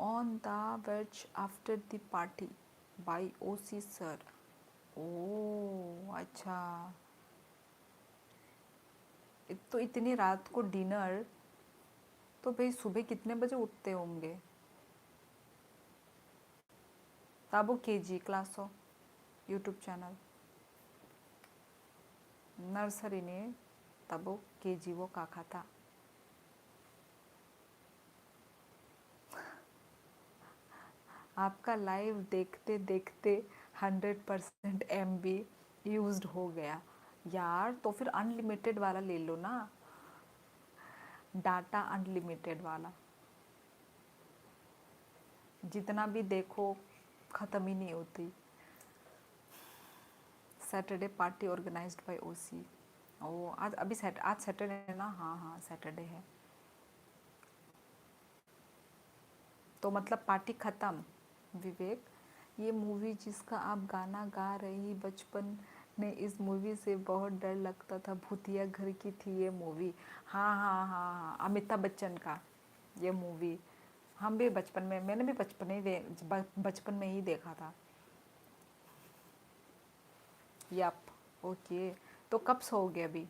on the wedge after the party by OC sir. ओ अच्छा, तो इतनी रात को डिनर, तो भाई सुबह कितने बजे उठते होंगे? ताबो केजी क्लासो यूट्यूब चैनल नर्सरी ने तबो केजी वो काका था। आपका लाइव देखते देखते 100% MB यूज्ड हो गया यार। तो फिर अनलिमिटेड वाला ले लो ना, डाटा अनलिमिटेड वाला। जितना भी देखो ख़त्म ही नहीं होती। सैटरडे पार्टी ऑर्गेनाइज्ड बाय ओसी। ओ आज आज सैटरडे है ना? हाँ सैटरडे है। तो मतलब पार्टी ख़त्म। विवेक, ये मूवी जिसका आप गाना गा रही बचपन में, इस मूवी से बहुत डर लगता था, भूतिया घर की थी ये मूवी। हाँ, अमिताभ बच्चन का ये मूवी। हम भी बचपन में, मैंने भी बचपन में ही देखा था। Yup, okay. तो कब सोओगे अभी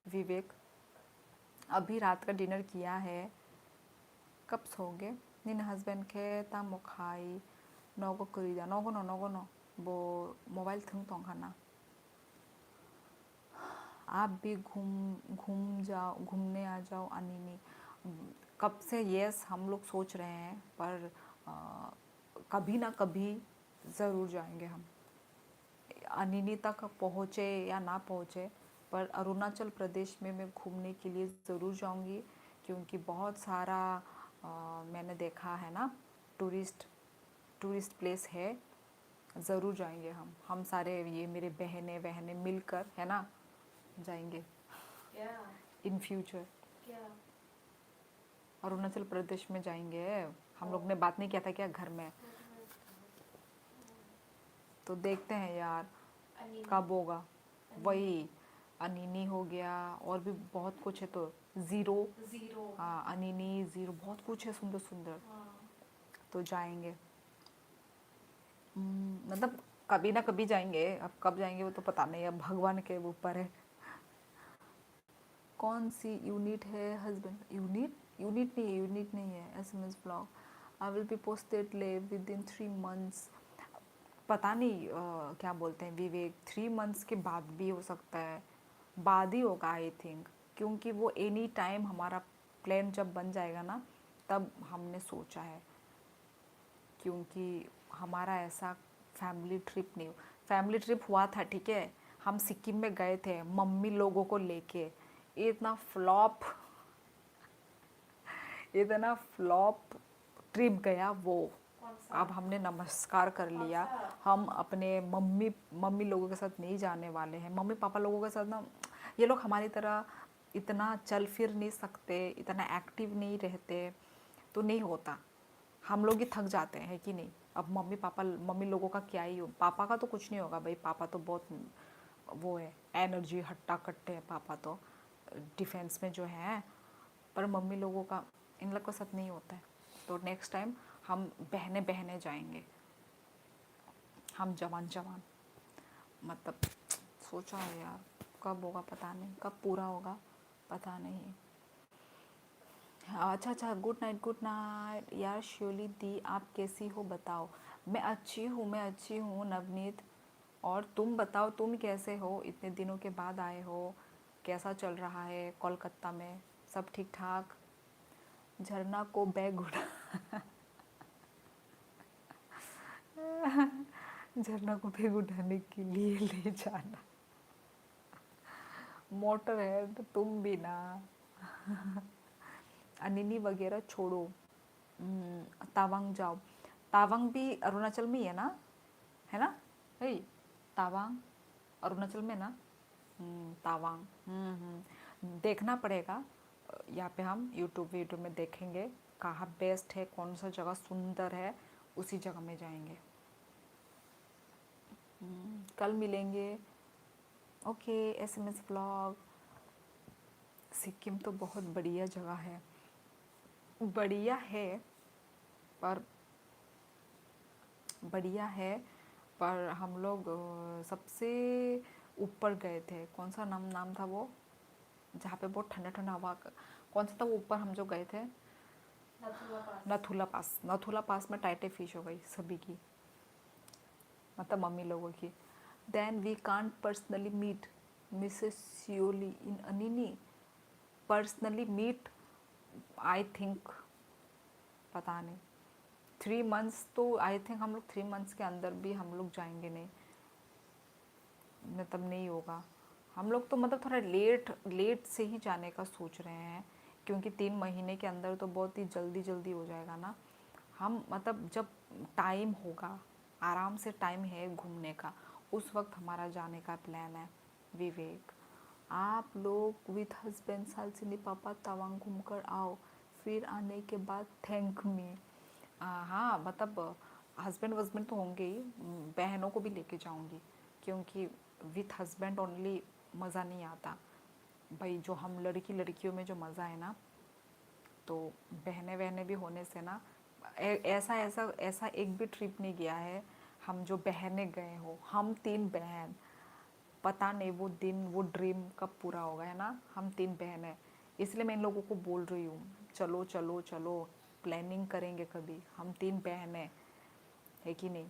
विवेक? अभी रात का डिनर किया है, कब सोओगे? निन हस्बैंड के ता मुखाई नौगो करीदा नौगो नो वो मोबाइल थंग तो खाना। आप भी घूमने आ जाओ अनिनी। कब से यस हम लोग सोच रहे हैं, पर कभी ना कभी ज़रूर जाएंगे हम। अनिनी तक पहुँचे या ना पहुँचे, पर अरुणाचल प्रदेश में मैं घूमने के लिए ज़रूर जाऊंगी, क्योंकि बहुत सारा मैंने देखा है ना, टूरिस्ट प्लेस है। ज़रूर जाएंगे हम सारे, ये मेरे बहनें मिलकर, है ना, जाएंगे
क्या
इन फ्यूचर।
क्या
अरुणाचल प्रदेश में जाएंगे। हम लोग ने बात नहीं किया था क्या घर में? तो देखते हैं यार कब होगा। वही अनिनी हो गया, और भी बहुत कुछ है। तो ज़ीरो, हाँ अनिनी ज़ीरो, बहुत कुछ है सुंदर सुंदर। तो जाएंगे, मतलब कभी ना कभी जाएंगे। अब कब जाएंगे वो तो पता नहीं, अब भगवान के ऊपर है। कौन सी यूनिट है हस्बैंड? यूनिट नहीं है। SMS blog I will be posted ले विद इन 3 months। पता नहीं क्या बोलते हैं विवेक, 3 months के बाद भी हो सकता है, बाद ही होगा आई थिंक, क्योंकि वो एनी टाइम हमारा प्लान जब बन जाएगा ना, तब हमने सोचा है। क्योंकि हमारा ऐसा फैमिली ट्रिप हुआ था, ठीक है, हम सिक्किम में गए थे मम्मी लोगों को लेके। इतना फ्लॉप ट्रिप गया वो। अब हमने नमस्कार कर लिया। हम अपने मम्मी लोगों के साथ नहीं जाने वाले हैं। मम्मी पापा लोगों के साथ ना, ये लोग हमारी तरह इतना चल फिर नहीं सकते, इतना एक्टिव नहीं रहते, तो नहीं होता। हम लोग ही थक जाते हैं, है कि नहीं? अब मम्मी लोगों का क्या ही हो। पापा का तो कुछ नहीं होगा भाई, पापा तो बहुत वो है, एनर्जी हट्टा कट्टे हैं पापा तो, डिफेंस में जो है। पर मम्मी लोगों का इन लोग के साथ नहीं होता है। तो नेक्स्ट टाइम हम बहने जाएंगे, हम जवान मतलब सोचा है यार। कब होगा पता नहीं, कब पूरा होगा पता नहीं। अच्छा, गुड नाइट यार। श्योली दी, आप कैसी हो बताओ। मैं अच्छी हूँ नवनीत। और तुम बताओ, तुम कैसे हो? इतने दिनों के बाद आए हो, कैसा चल रहा है कोलकाता में? सब ठीक ठाक? झरना को बैग उठा झरना को बैग उठाने के लिए ले जाना। मोटर है तो तुम भी ना। अनिनी वगैरह छोड़ो, तावांग जाओ। तावांग भी अरुणाचल में ही है ना? है तावांग अरुणाचल में ना? तावांग, देखना पड़ेगा। यहाँ पे हम यूट्यूब में देखेंगे कहाँ बेस्ट है, कौन सा जगह सुंदर है, उसी जगह में जाएंगे। कल मिलेंगे। Okay, SMS blog. सिक्किम तो बहुत बढ़िया जगह है, बढ़िया है पर हम लोग सबसे ऊपर गए थे। कौन सा नाम था वो, जहाँ पे बहुत ठंडा ठंडा हवा, कौन सा था वो ऊपर हम जो गए थे? नथुला पास में टाइटे फिश हो गई सभी की, मतलब मम्मी लोगों की। Then we can't personally meet Mrs Sioli in Anini. Personally meet, I think, पता नहीं। 3 मंथ्स तो आई थिंक हम लोग 3 मंथ्स के अंदर भी हम लोग जाएंगे नहीं, मतलब नहीं होगा। हम लोग तो मतलब थोड़ा लेट से ही जाने का सोच रहे हैं, क्योंकि 3 महीने के अंदर तो बहुत ही जल्दी हो जाएगा ना। हम मतलब जब टाइम होगा, आराम से टाइम है घूमने का, उस वक्त हमारा जाने का प्लान है। विवेक, आप लोग विथ हस्बैंड सालसिनी पापा तवांग घूम कर आओ, फिर आने के बाद थैंक मी। हाँ, मतलब हस्बैंड तो होंगे ही, बहनों को भी लेके जाऊंगी, क्योंकि विथ हस्बैंड ओनली मज़ा नहीं आता भाई। जो हम लड़कियों में जो मज़ा है ना, तो बहनें भी होने से ना, ऐसा एक भी ट्रिप नहीं गया है हम जो बहनें गए हो। हम 3 बहन, पता नहीं वो दिन, वो ड्रीम कब पूरा होगा, है ना? हम 3 बहनें, इसलिए मैं इन लोगों को बोल रही हूँ, चलो प्लानिंग करेंगे कभी। हम 3 बहनें, है कि नहीं?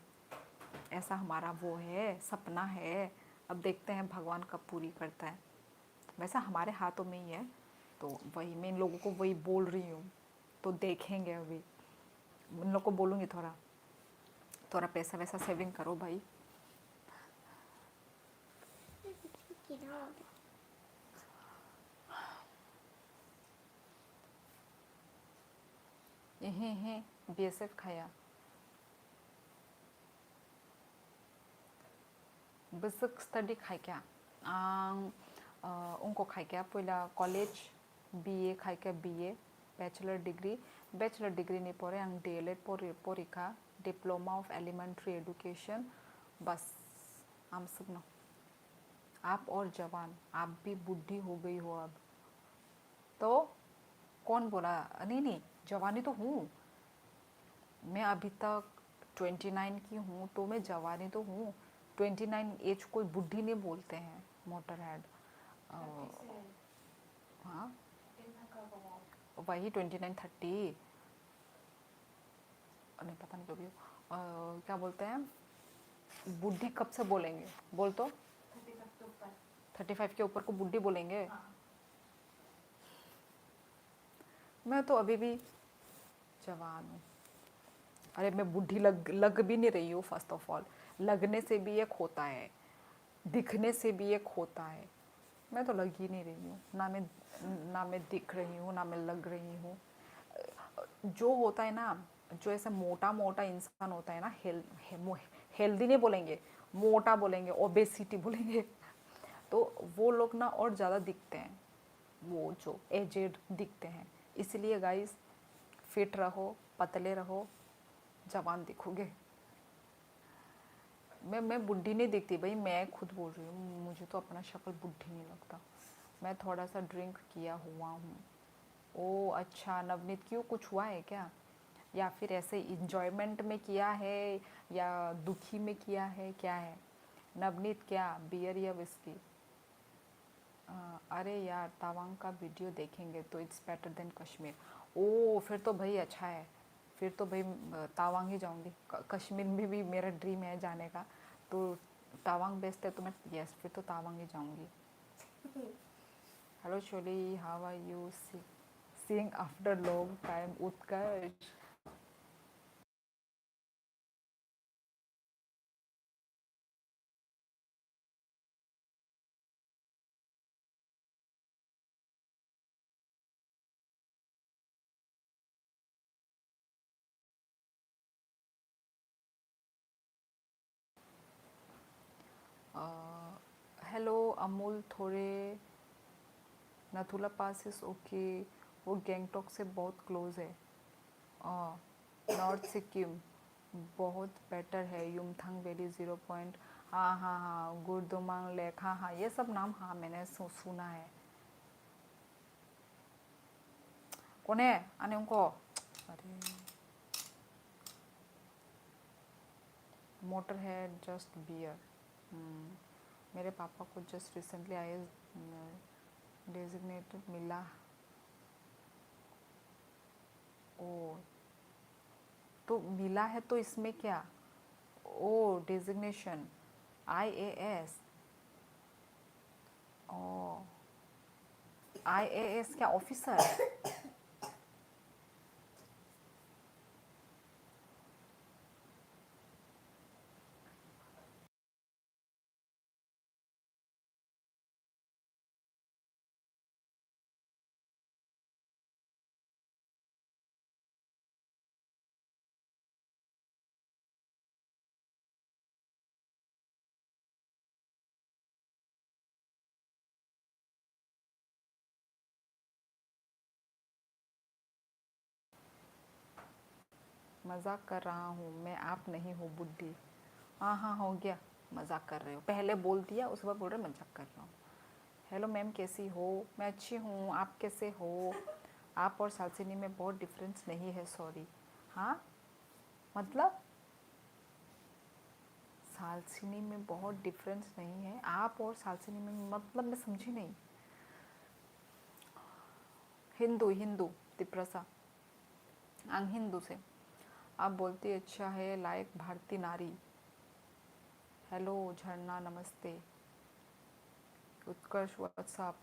ऐसा हमारा वो है, सपना है। अब देखते हैं भगवान कब पूरी करता है। वैसा हमारे हाथों में ही है, तो वही मैं इन लोगों को वही बोल रही हूँ। तो देखेंगे, अभी इन लोग को बोलूँगी थोड़ा पैसा वैसा सेविंग करो भाई। ये BSF खाया बेसिक स्टडी खाइ क्या उनको खाइ क्या पहिला कलेज BA खाइ क्या BA बैचलर डिग्री नहीं पढ़े आं DLED परीक्षा डिप्लोमा ऑफ एलिमेंट्री एजुकेशन बस आम सब न। आप और जवान, आप भी बूढ़ी हो गई हो अब तो। कौन बोला? नहीं, जवानी तो हूँ मैं, अभी तक 29 की हूँ, तो मैं जवानी तो हूँ। 29 एज कोई बुढ़ी नहीं बोलते हैं, मोटर हेड। हाँ, वही 29 30, नहीं पता नहीं जो भी हो। क्या बोलते हैं, बुढ़ी कब से बोलेंगे? बोल तो 35 के ऊपर को बुढ़ी बोलेंगे?
हाँ।
मैं तो अभी भी जवान हूँ। अरे मैं बूढ़ी लग भी नहीं रही हूँ। फर्स्ट ऑफ ऑल, लगने से भी एक होता है, दिखने से भी एक होता है। मैं तो लग ही नहीं रही हूँ, ना मैं दिख रही हूँ, ना मैं लग रही हूँ। जो होता है ना, जो ऐसा मोटा इंसान होता है ना, हेल्दी नहीं बोलेंगे, मोटा बोलेंगे, ओबेसिटी बोलेंगे, तो वो लोग ना और ज़्यादा दिखते हैं, वो जो एजेड दिखते हैं। इसलिए गाइस, फिट रहो, पतले रहो, जवान दिखोगे। मैं बुढ़ी नहीं दिखती भाई, मैं खुद बोल रही हूँ, मुझे तो अपना शक्ल बुढ़ी नहीं लगता। मैं थोड़ा सा ड्रिंक किया हुआ हूँ। ओ अच्छा नवनीत, क्यों, कुछ हुआ है क्या? या फिर ऐसे इंजॉयमेंट में किया है, या दुखी में किया है, क्या है नवनीत? क्या बियर या विस्की? अरे यार तवांग का वीडियो देखेंगे तो इट्स बेटर देन कश्मीर। ओ फिर तो भाई अच्छा है, फिर तो भाई तवांग ही जाऊंगी। कश्मीर में भी मेरा ड्रीम है जाने का, तो तवांग बेस्ट है तो मैं यस फिर तो तवांग ही जाऊंगी। Hello Sholi, how are you seeing after long time Utkarsh. Hello Amul, थोड़े नथुला पास इज ओके, वो गैंगटॉक से बहुत क्लोज है। नॉर्थ सिक्किम बहुत बेटर है, युमथांग वैली 0 पॉइंट। हाँ हाँ हाँ, गुरदुमांग लेक, हाँ हाँ ये सब नाम हाँ मैंने सुना है। कौन है आने उनको, अरे मोटर है जस्ट बियर। मेरे पापा को जस्ट रिसेंटली आई डेजिग्नेटेड मिला। ओ तो मिला है तो इसमें क्या, ओ डेजिग्नेशन आईएएस। ओ आईएएस क्या ऑफिसर। मजाक कर रहा हूँ मैं, आप नहीं हो बुड्ढी। हाँ हाँ हो गया, मजाक कर रहे हो, पहले बोल दिया उसके बाद बोल रहे मजाक कर रहा हूँ। हेलो मैम कैसी हो, मैं अच्छी हूँ, आप कैसे हो। आप और सालसिनी में बहुत डिफरेंस नहीं है, सॉरी। हाँ मतलब सालसिनी में बहुत डिफरेंस नहीं है, आप और सालसिनी में मतलब मैं समझी नहीं। हिंदू हिंदू तिप्रसा आंग हिंदू से। आप बोलती अच्छा है लायक भारतीय नारी। हेलो झरना नमस्ते। Utkarsh what's up.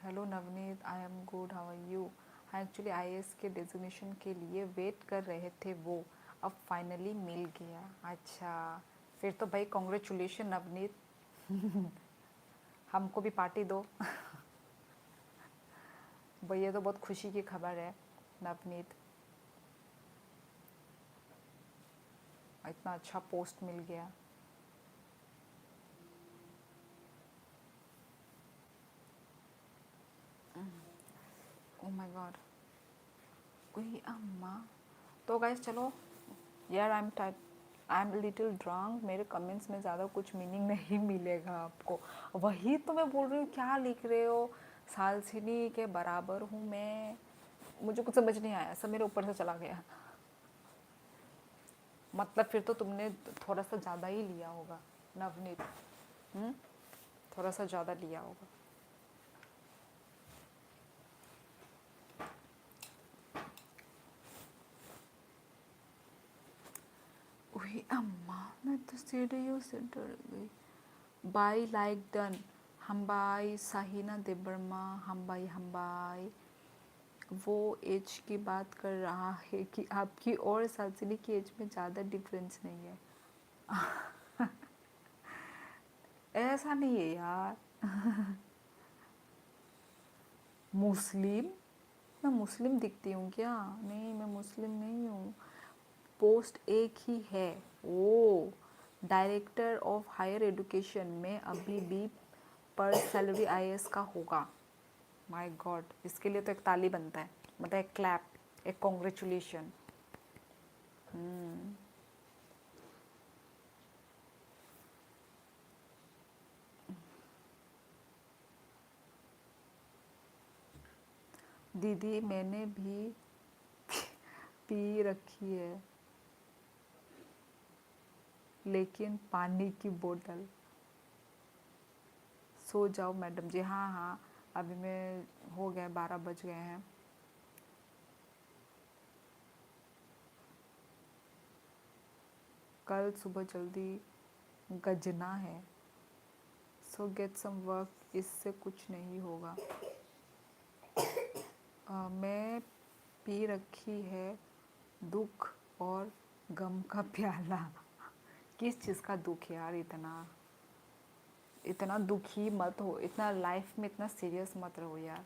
Hello Navneet, I am good, how are you. हाँ एक्चुअली आईएएस के डेजिग्नेशन के लिए वेट कर रहे थे वो, अब फाइनली मिल गया। अच्छा फिर तो भाई कॉन्ग्रेचुलेशन नवनीत। हमको भी पार्टी दो। भाई ये तो बहुत खुशी की खबर है नवनीत, इतना अच्छा पोस्ट मिल गया। ओ माय गॉड, कोई अम्मा। तो गाइस चलो यार, आई एम लिटिल ड्रंक, मेरे कमेंट्स में ज़्यादा कुछ मीनिंग नहीं मिलेगा आपको। वही तो मैं बोल रही हूँ, क्या लिख रहे हो, सालसिनी के बराबर हूँ मैं। मुझे कुछ समझ नहीं आया, सब मेरे ऊपर से चला गया। मतलब फिर तो तुमने थोड़ा सा ज़्यादा ही लिया होगा नवनीत। थोड़ा सा ज़्यादा लिया होगा। वही अम्मा, मैं तो सीढ़ियों से डर गई। बाई लाइक डन, हम्बाई साहिना देबर्मा, हम्बाई हम्बाई। वो एज की बात कर रहा है कि आपकी और सालसिनी की एज में ज़्यादा डिफरेंस नहीं है। ऐसा नहीं है यार। मुस्लिम, मैं मुस्लिम दिखती हूँ क्या, नहीं मैं मुस्लिम नहीं हूँ। पोस्ट एक ही है, ओ डायरेक्टर ऑफ हायर एजुकेशन में अभी भी पर सैलरी आईएएस का होगा। माय गॉड, इसके लिए तो एक ताली बनता है, मतलब एक क्लैप, एक कॉन्ग्रेचुलेशन। दीदी मैंने भी पी रखी है, लेकिन पानी की बोतल। सो जाओ मैडम जी। हाँ हाँ, अभी मैं हो गया 12 बज गए हैं। कल सुबह जल्दी गजना है। सो गेट सम वर्क, इससे कुछ नहीं होगा। मैं पी रखी है दुख और गम का प्याला। किस चीज़ का दुख यार? इतना इतना दुखी मत हो, इतना लाइफ में इतना सीरियस मत रहो यार।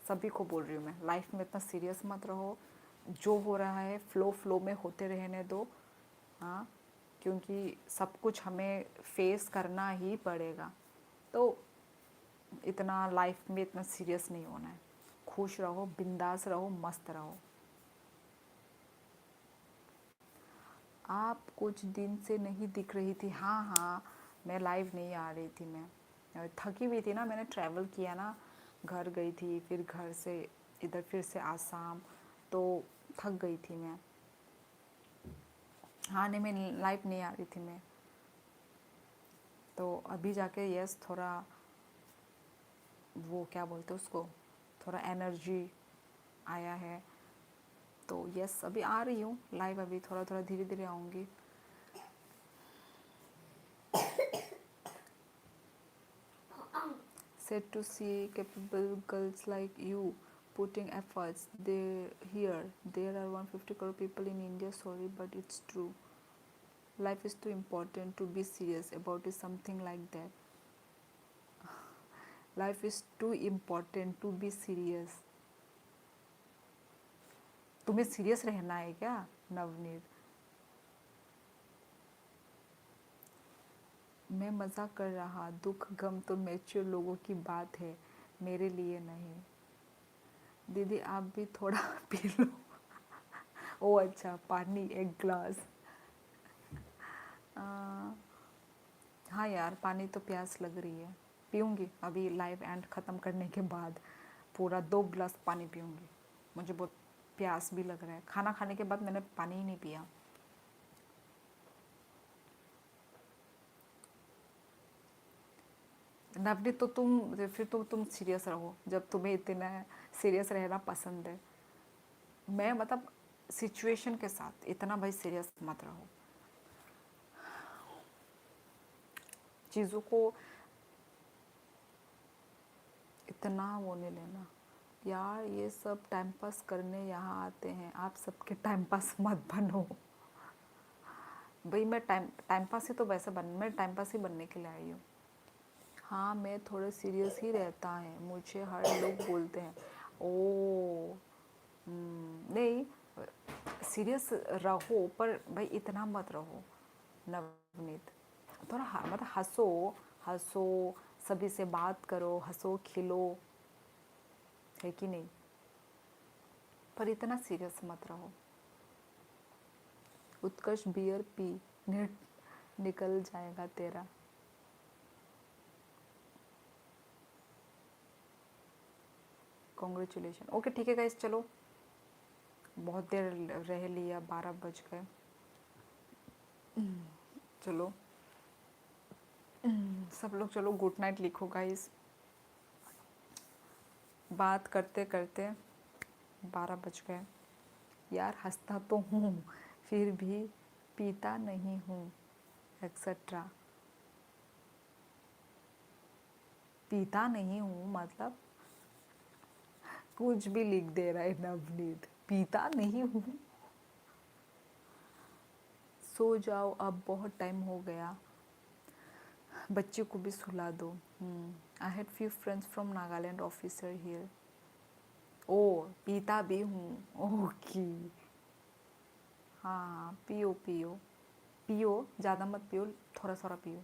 सभी को बोल रही हूँ मैं, लाइफ में इतना सीरियस मत रहो। जो हो रहा है फ्लो फ्लो में होते रहने दो। हाँ, क्योंकि सब कुछ हमें फेस करना ही पड़ेगा। तो इतना लाइफ में इतना सीरियस नहीं होना है। खुश रहो, बिंदास रहो, मस्त रहो। आप कुछ दिन से नहीं दिख रही थी। हाँ हाँ, मैं लाइव नहीं आ रही थी। मैं थकी हुई थी ना, मैंने ट्रैवल किया ना, घर गई थी, फिर घर से इधर, फिर से आसाम, तो थक गई थी मैं। हाँ नहीं, मैं लाइव नहीं आ रही थी मैं। तो अभी जाके यस थोड़ा वो क्या बोलते हैं उसको, थोड़ा एनर्जी आया है। तो यस अभी आ रही हूँ लाइव, अभी थोड़ा थोड़ा धीरे धीरे आऊँगी। Sad to see capable girls like you putting efforts. There are 150 crore people in India. Sorry, but it's true. Life is too important to be serious about it. Something like that. Life is too important to be serious. तुम्हें सीरियस रहना है क्या नवनीत? मैं मजाक कर रहा, दुख गम तो मैच्योर लोगों की बात है, मेरे लिए नहीं। दीदी आप भी थोड़ा पी लो। ओ अच्छा, पानी एक ग्लास। हाँ यार, पानी तो प्यास लग रही है, पीऊँगी अभी लाइव एंड ख़त्म करने के बाद पूरा 2 गिलास पानी पीऊँगी। मुझे बहुत प्यास भी लग रहा है। खाना खाने के बाद मैंने पानी ही नहीं पिया। नवनीत तो तुम सीरियस रहो, जब तुम्हें इतना सीरियस रहना पसंद है। मैं मतलब सिचुएशन के साथ इतना भाई सीरियस मत रहो। चीज़ों को इतना वो नहीं लेना यार। ये सब टाइम पास करने यहाँ आते हैं, आप सबके टाइम पास मत बनो भाई। मैं टाइम पास ही तो वैसे मैं टाइम पास ही बनने के लिए आई हूँ। हाँ मैं थोड़ा सीरियस ही रहता है, मुझे हर लोग बोलते हैं। ओ नहीं, सीरियस रहो पर भाई इतना मत रहो नवनीत। थोड़ा मतलब हंसो हंसो, सभी से बात करो, हंसो खिलो, है कि नहीं? पर इतना सीरियस मत रहो। उत्कर्ष बियर पी, नेट निकल जाएगा तेरा। कॉन्ग्रेचुलेशन। ओके ठीक है गाइस, चलो बहुत देर रह लिया, 12 बज गए। चलो सब लोग चलो गुड नाइट लिखो गाइस। बात करते करते 12 बज गए यार। हंसता तो हूँ फिर भी पीता नहीं हूँ, एक्सेट्रा। पीता नहीं हूँ मतलब कुछ भी लिख दे रहा है नवनीत, पीता नहीं हूँ। सो जाओ अब, बहुत टाइम हो गया, बच्चे को भी सुला दो। I had few friends from Nagaland officer here. ओ पीता भी हूँ, ओके। हाँ पियो पियो पियो, ज़्यादा मत पियो, थोड़ा थोड़ा पियो,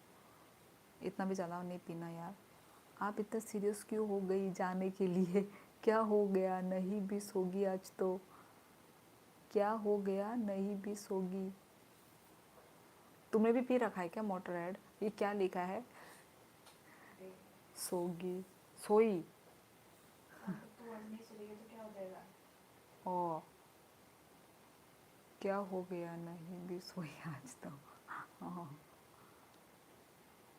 इतना भी ज़्यादा नहीं पीना यार। आप इतना सीरियस क्यों हो गई जाने के लिए? क्या हो गया, नहीं भी सोगी आज तो? क्या हो गया, नहीं भी सोगी? तुमने भी पी रखा है क्या मोटर एड? ये क्या लिखा है? सोगी, सोई।
तू आज नहीं सोएगी तो क्या हो जाएगा?
ओ क्या हो गया, नहीं भी सोई आज तो। हाँ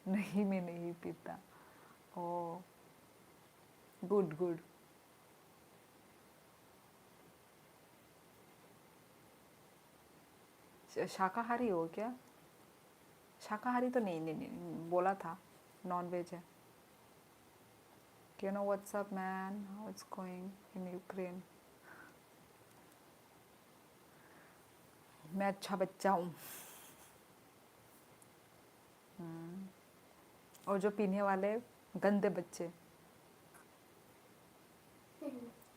नहीं, मैं नहीं पीता। ओ गुड गुड। शाकाहारी हो क्या? शाकाहारी तो नहीं, नहीं नहीं बोला था, नॉन वेज है। You know what's up man, how it's going in Ukraine? मैं अच्छा बच्चा हूँ। और जो पीने वाले गंदे बच्चे,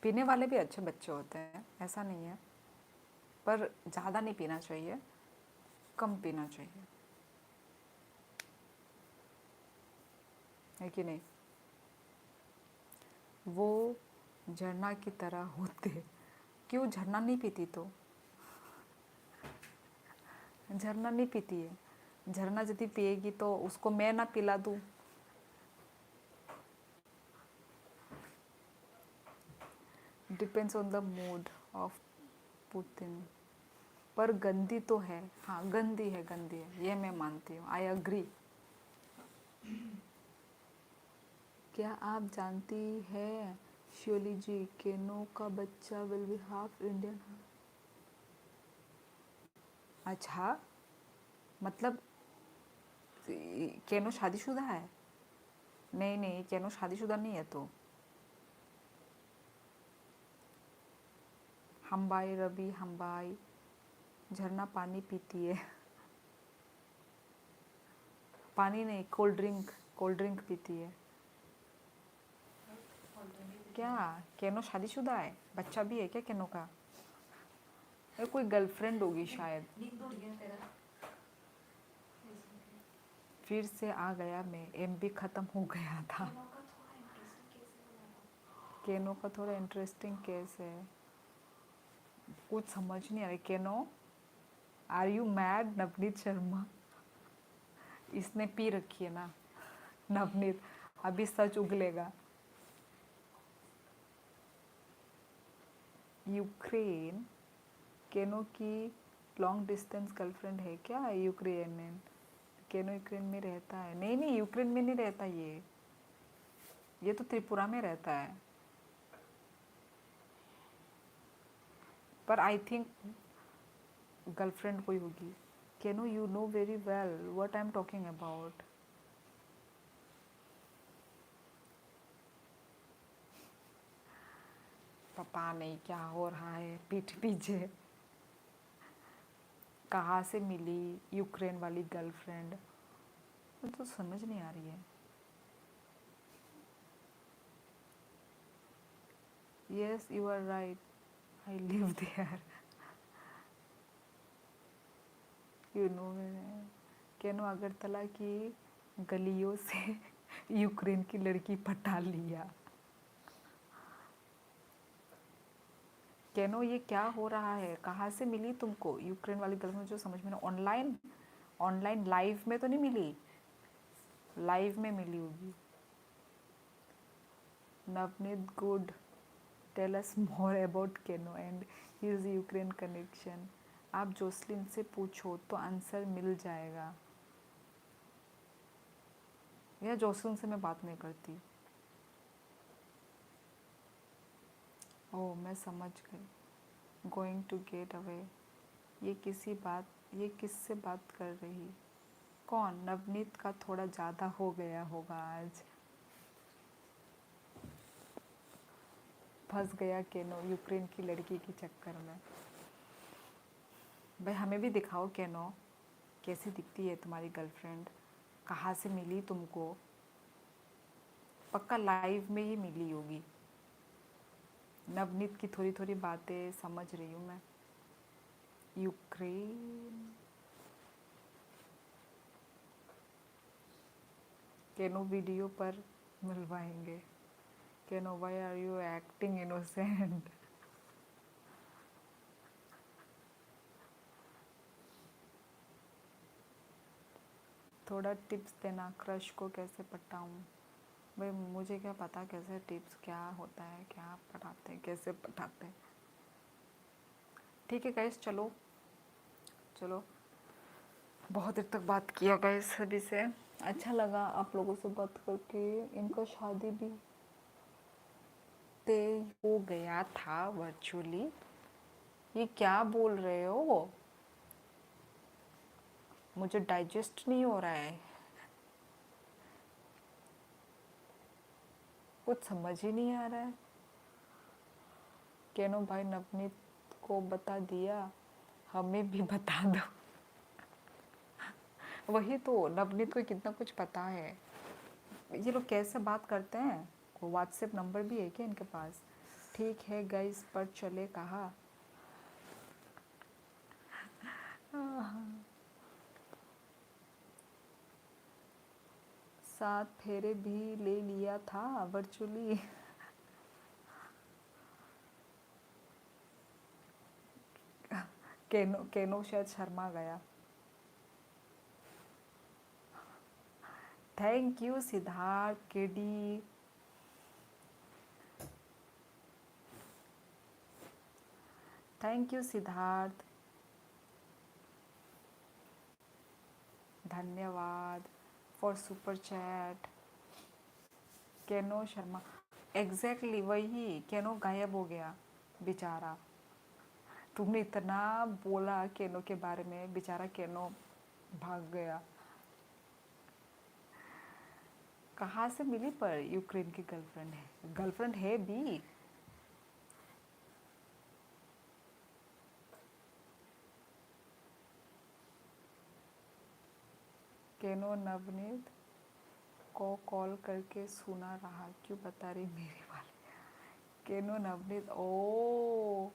पीने वाले भी अच्छे बच्चे होते हैं, ऐसा नहीं है, पर ज़्यादा नहीं पीना चाहिए, कम पीना चाहिए, है कि नहीं? वो झरना की तरह होते। क्यों झरना नहीं पीती? तो झरना नहीं पीती है, झरना यदि पिएगी तो उसको मैं ना पिला दूँ? Depends on the mood off Putin. पर गंदी तो है, हाँ गंदी है, गंदी है, ये मैं मानती हूँ, आई अग्री। क्या आप जानती है श्योली जी, केनो का बच्चा विल बी हाफ इंडियन? अच्छा, मतलब केनो शादीशुदा है? नहीं नहीं, केनो शादीशुदा नहीं है तो। हम्बाई रवि हम्बाई, झरना पानी पीती है। पानी नहीं, कोल्ड ड्रिंक, कोल्ड ड्रिंक पीती है। क्या केनो शादीशुदा है? बच्चा भी है क्या केनो का? ये कोई गर्लफ्रेंड होगी शायद। फिर से आ गया मैं, एमबी ख़त्म हो गया था। केनो का थोड़ा इंटरेस्टिंग केस है, कुछ समझ नहीं आ रहा। Keno, are you mad? Navneet Sharma, इसने पी रखी है ना नवनीत, अभी सच उगलेगा। यूक्रेन, केनो की लॉन्ग डिस्टेंस गर्लफ्रेंड है क्या? यूक्रेनियन, केनो यूक्रेन में रहता है? नहीं नहीं, यूक्रेन में नहीं रहता ये तो त्रिपुरा में रहता है। पर आई थिंक गर्लफ्रेंड कोई होगी। केनो, you know very well what I am talking about. पता नहीं क्या हो रहा है पीठ पीछे। कहाँ से मिली यूक्रेन वाली गर्लफ्रेंड, मुझे तो समझ नहीं आ रही है। Yes you are right, I live there. You know, Keno Agartala की गलियों से यूक्रेन की लड़की पटा लिया। केनो ये क्या हो रहा है? कहाँ से मिली तुमको यूक्रेन वाली गर्लफ्रेंड? जो समझ में ना, ऑनलाइन, ऑनलाइन लाइव में तो नहीं मिली? लाइव में मिली होगी। Navneet good, tell us more about Keno and his Ukraine connection. आप जोसलिन से पूछो तो आंसर मिल जाएगा। या जोसलिन से मैं बात नहीं करती। ओह मैं समझ गई, गोइंग टू गेट अवे। ये किससे बात कर रही? कौन? नवनीत का थोड़ा ज़्यादा हो गया होगा आज। फंस गया केनो यूक्रेन की लड़की के चक्कर में। भाई हमें भी दिखाओ केनो, कैसी दिखती है तुम्हारी गर्लफ्रेंड, कहाँ से मिली तुमको? पक्का लाइव में ही मिली होगी। नवनीत की थोड़ी थोड़ी बातें समझ रही हूँ मैं। यूक्रेन, केनो वीडियो पर मिलवाएंगे। Keno why are you acting innocent? थोड़ा टिप्स देना, क्रश को कैसे पटाऊँ? भाई मुझे क्या पता कैसे टिप्स, क्या होता है, क्या पढ़ाते हैं, कैसे पढ़ाते हैं। ठीक है गाइस, चलो चलो बहुत देर तक बात किया गाइस सभी से, अच्छा लगा आप लोगों से बात करके। इनका शादी भी तय हो गया था वर्चुअली। ये क्या बोल रहे हो, मुझे डाइजेस्ट नहीं हो रहा है, कुछ समझ ही नहीं आ रहा है। केनो भाई नवनीत को बता दिया, हमें भी बता दो। वही तो, नवनीत को कितना कुछ पता है। ये लोग कैसे बात करते हैं, को व्हाट्सएप नंबर भी है क्या इनके पास? ठीक है गाइस, पर चले कहा। सात फेरे भी ले लिया था वर्चुअली। केनो केनो शायद शर्मा गया। Thank you Siddharth KD. Thank you Siddharth, धन्यवाद फॉर सुपर चैट। केनो शर्मा, एग्जैक्टली वही, केनो गायब हो गया बेचारा। तुमने इतना बोला केनो के बारे में, बेचारा केनो भाग गया। कहाँ से मिली, पर यूक्रेन की गर्लफ्रेंड है, गर्लफ्रेंड है भी। केनो नवनीत को कॉल करके सुना रहा, क्यों बता रही मेरे वाले। केनो नवनीत, ओ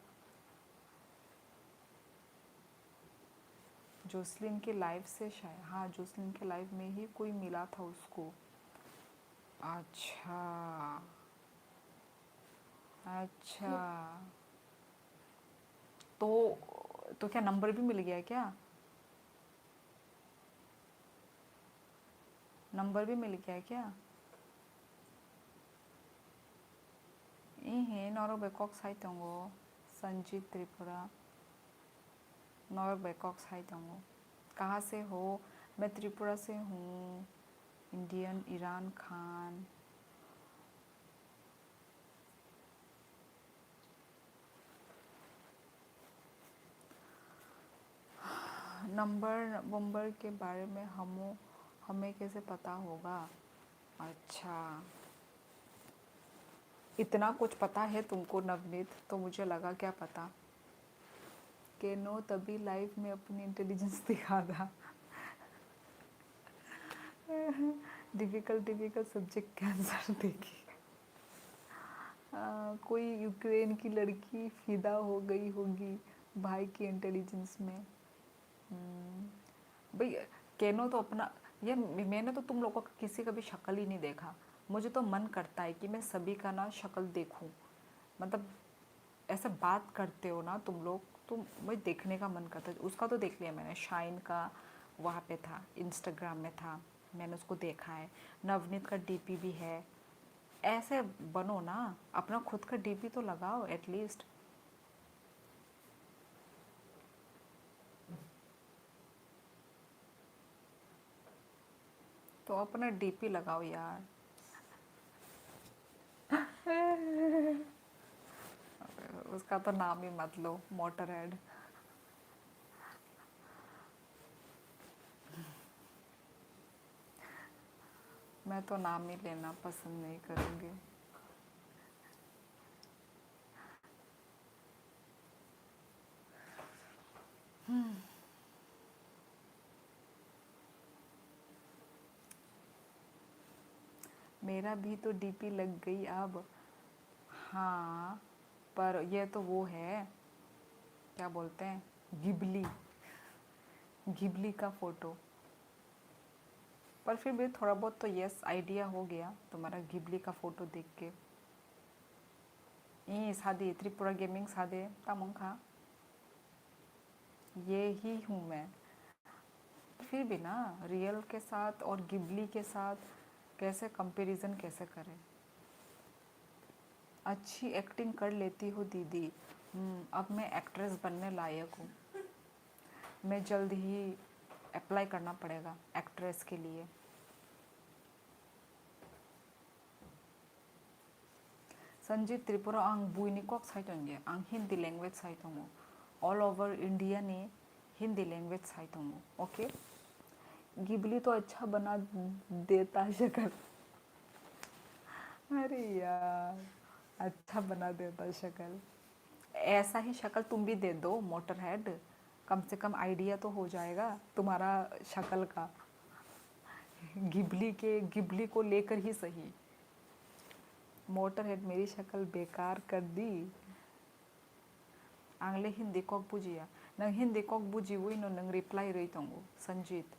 जोसलिन के लाइव से शायद, हाँ जोसलिन के लाइव में ही कोई मिला था उसको। अच्छा अच्छा, तो क्या नंबर भी मिल गया क्या? नंबर भी मिल गया क्या? 이해 너로 백곡 사이동고 संजीत त्रिपुरा, नौर बैकॉक साइदोंगो। कहाँ से हो? मैं त्रिपुरा से हूँ। Indian Iran Khan. नंबर वंबर के बारे में हमें कैसे पता होगा? अच्छा, इतना कुछ पता है तुमको नवनीत, तो मुझे लगा क्या पता। केनो तभी लाइव में अपनी इंटेलिजेंस दिखा था। डिफिकल्ट सब्जेक्ट के आंसर देखी। कोई यूक्रेन की लड़की फिदा हो गई होगी भाई की इंटेलिजेंस में। भाई केनो तो अपना, ये मैंने तो तुम लोगों का किसी का भी शक्ल ही नहीं देखा। मुझे तो मन करता है कि मैं सभी का ना शक्ल देखूं। मतलब ऐसे बात करते हो ना तुम लोग, तो मुझे देखने का मन करता है। उसका तो देख लिया मैंने, शाइन का वहाँ पे था, इंस्टाग्राम में था, मैंने उसको देखा है। नवनीत का डीपी भी है। ऐसे बनो ना, अपना खुद का डीपी तो लगाओ एटलीस्ट। तो अपना डीपी लगाओ यार। उसका तो नाम ही मत लो, मोटर हेड। मैं तो नाम ही लेना पसंद नहीं करूँगी। मेरा भी तो डीपी लग गई अब। हाँ, पर ये तो वो है, क्या बोलते हैं, गिबली, गिबली का फोटो। पर फिर भी थोड़ा बहुत तो यस आइडिया हो गया तुम्हारा गिबली का फोटो देख के। ई सादे त्रिपुरा गेमिंग सादे तामंखा, ये ही हूँ मैं। फिर भी ना, रियल के साथ और गिबली के साथ कैसे कंपैरिजन कैसे करें। अच्छी एक्टिंग कर लेती हो दीदी। अब मैं एक्ट्रेस बनने लायक हूँ। मैं जल्द ही अप्लाई करना पड़ेगा एक्ट्रेस के लिए। संजीत त्रिपुरा आं बुइनिकॉक साइट होंगे आं हिंदी लैंग्वेज साइट होंगे ऑल ओवर इंडिया ने हिंदी लैंग्वेज साइट होंगे। ओके गिबली तो अच्छा बना देता है शक्ल। अरे यार अच्छा बना देता है शक्ल। ऐसा ही शक्ल तुम भी दे दो मोटर हेड, कम से कम आइडिया तो हो जाएगा तुम्हारा शक्ल का। गिबली को लेकर ही सही। मोटर हेड मेरी शक्ल बेकार कर दी। आंग्ले हिंदी कॉक बुझिया नंग हिंदी कॉक बुझी हुई नो नंग रिप्लाई रही तंगो संजीत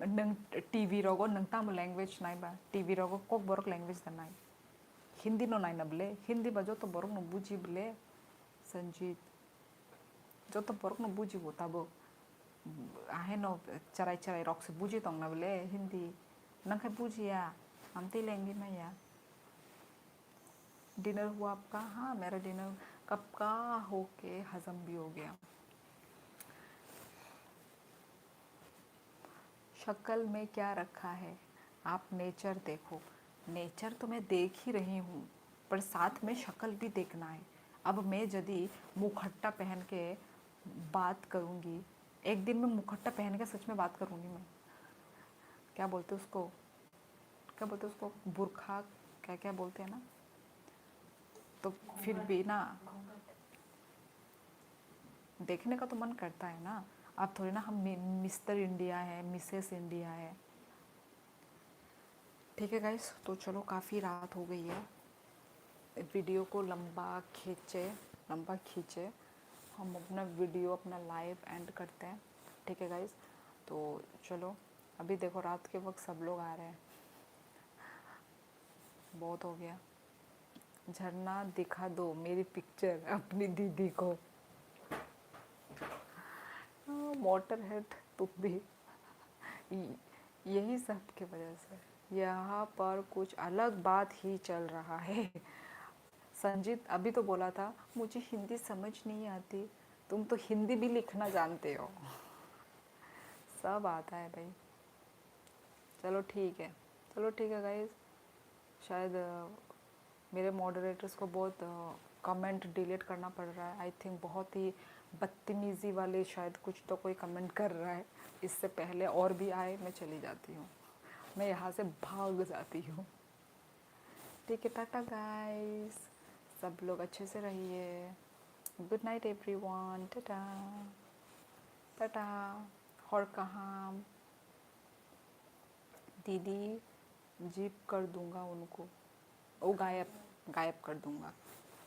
नंग टीवी रोगो नंग ताम लैंग्वेज नाई बा टीवी रोगो कॉक बरोक लैंग्वेज दा नाई हिंदी नो नाई नबले हिंदी बजो तो बरोक नो बुझी बले संजीत जो तो बरोक नो बुझी वो तब आहे नो चराई चराई रॉक से बुझी तंग नबले हिंदी नंग है बुझिया हम ती लेंगे मैं या डिनर हुआ आपका? हाँ मेरा डिनर कब का होके हजम भी हो गया। शक्ल में क्या रखा है? आप नेचर देखो। नेचर तो मैं देख ही रही हूँ पर साथ में शक्ल भी देखना है। अब मैं यदि मुखट्टा पहन के बात करूँगी, एक दिन मैं मुखट्टा पहन के सच में बात करूँगी मैं, क्या बोलते उसको, क्या बोलते उसको, बुरखा क्या क्या बोलते हैं ना, तो फिर भी ना देखने का तो मन करता है ना। अब थोड़ी ना हम मिस्टर इंडिया है मिसेस इंडिया है। ठीक है गाइस तो चलो काफ़ी रात हो गई है, वीडियो को लंबा खींचे हम अपना वीडियो अपना लाइव एंड करते हैं। ठीक है गाइस तो चलो अभी देखो रात के वक्त सब लोग आ रहे हैं, बहुत हो गया। झरना दिखा दो मेरी पिक्चर अपनी दीदी को। मोटर हेड तुम भी यही सब की वजह से यहाँ पर कुछ अलग बात ही चल रहा है। संजीत अभी तो बोला था मुझे हिंदी समझ नहीं आती, तुम तो हिंदी भी लिखना जानते हो। सब आता है भाई। चलो ठीक है गाइस। शायद मेरे मॉडरेटर्स को बहुत कमेंट डिलीट करना पड़ रहा है। आई थिंक बहुत ही बदतमीज़ी वाले शायद कुछ तो कोई कमेंट कर रहा है। इससे पहले और भी आए मैं चली जाती हूँ, मैं यहाँ से भाग जाती हूँ। ठीक है टाटा गाइस, सब लोग अच्छे से रहिए। Good night everyone, Tata Tata. और कहाँ दीदी जीप कर दूंगा उनको, ओ गायब कर दूंगा,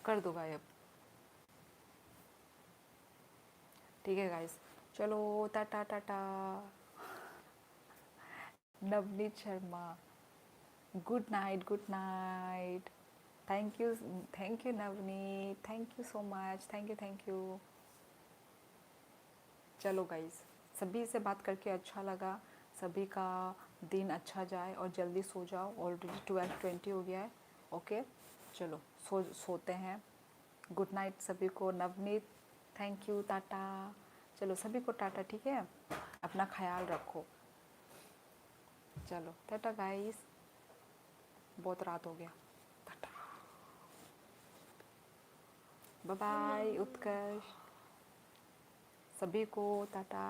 कर दो गायब। ठीक है गाइस चलो Tata Tata. Navneet Sharma good night. Thank you Navneet, thank you so much, thank you. चलो गाइस सभी से बात करके अच्छा लगा, सभी का दिन अच्छा जाए और जल्दी सो जाओ। ऑलरेडी 12:20 हो गया है। ओके चलो सोते हैं। गुड नाइट सभी को। Navneet thank you, Tata. चलो सभी को टाटा, ठीक है, अपना ख्याल रखो। चलो टाटा गाइस, बहुत रात हो गया। टाटा बाय बाय उत्कर्ष, सभी को टाटा।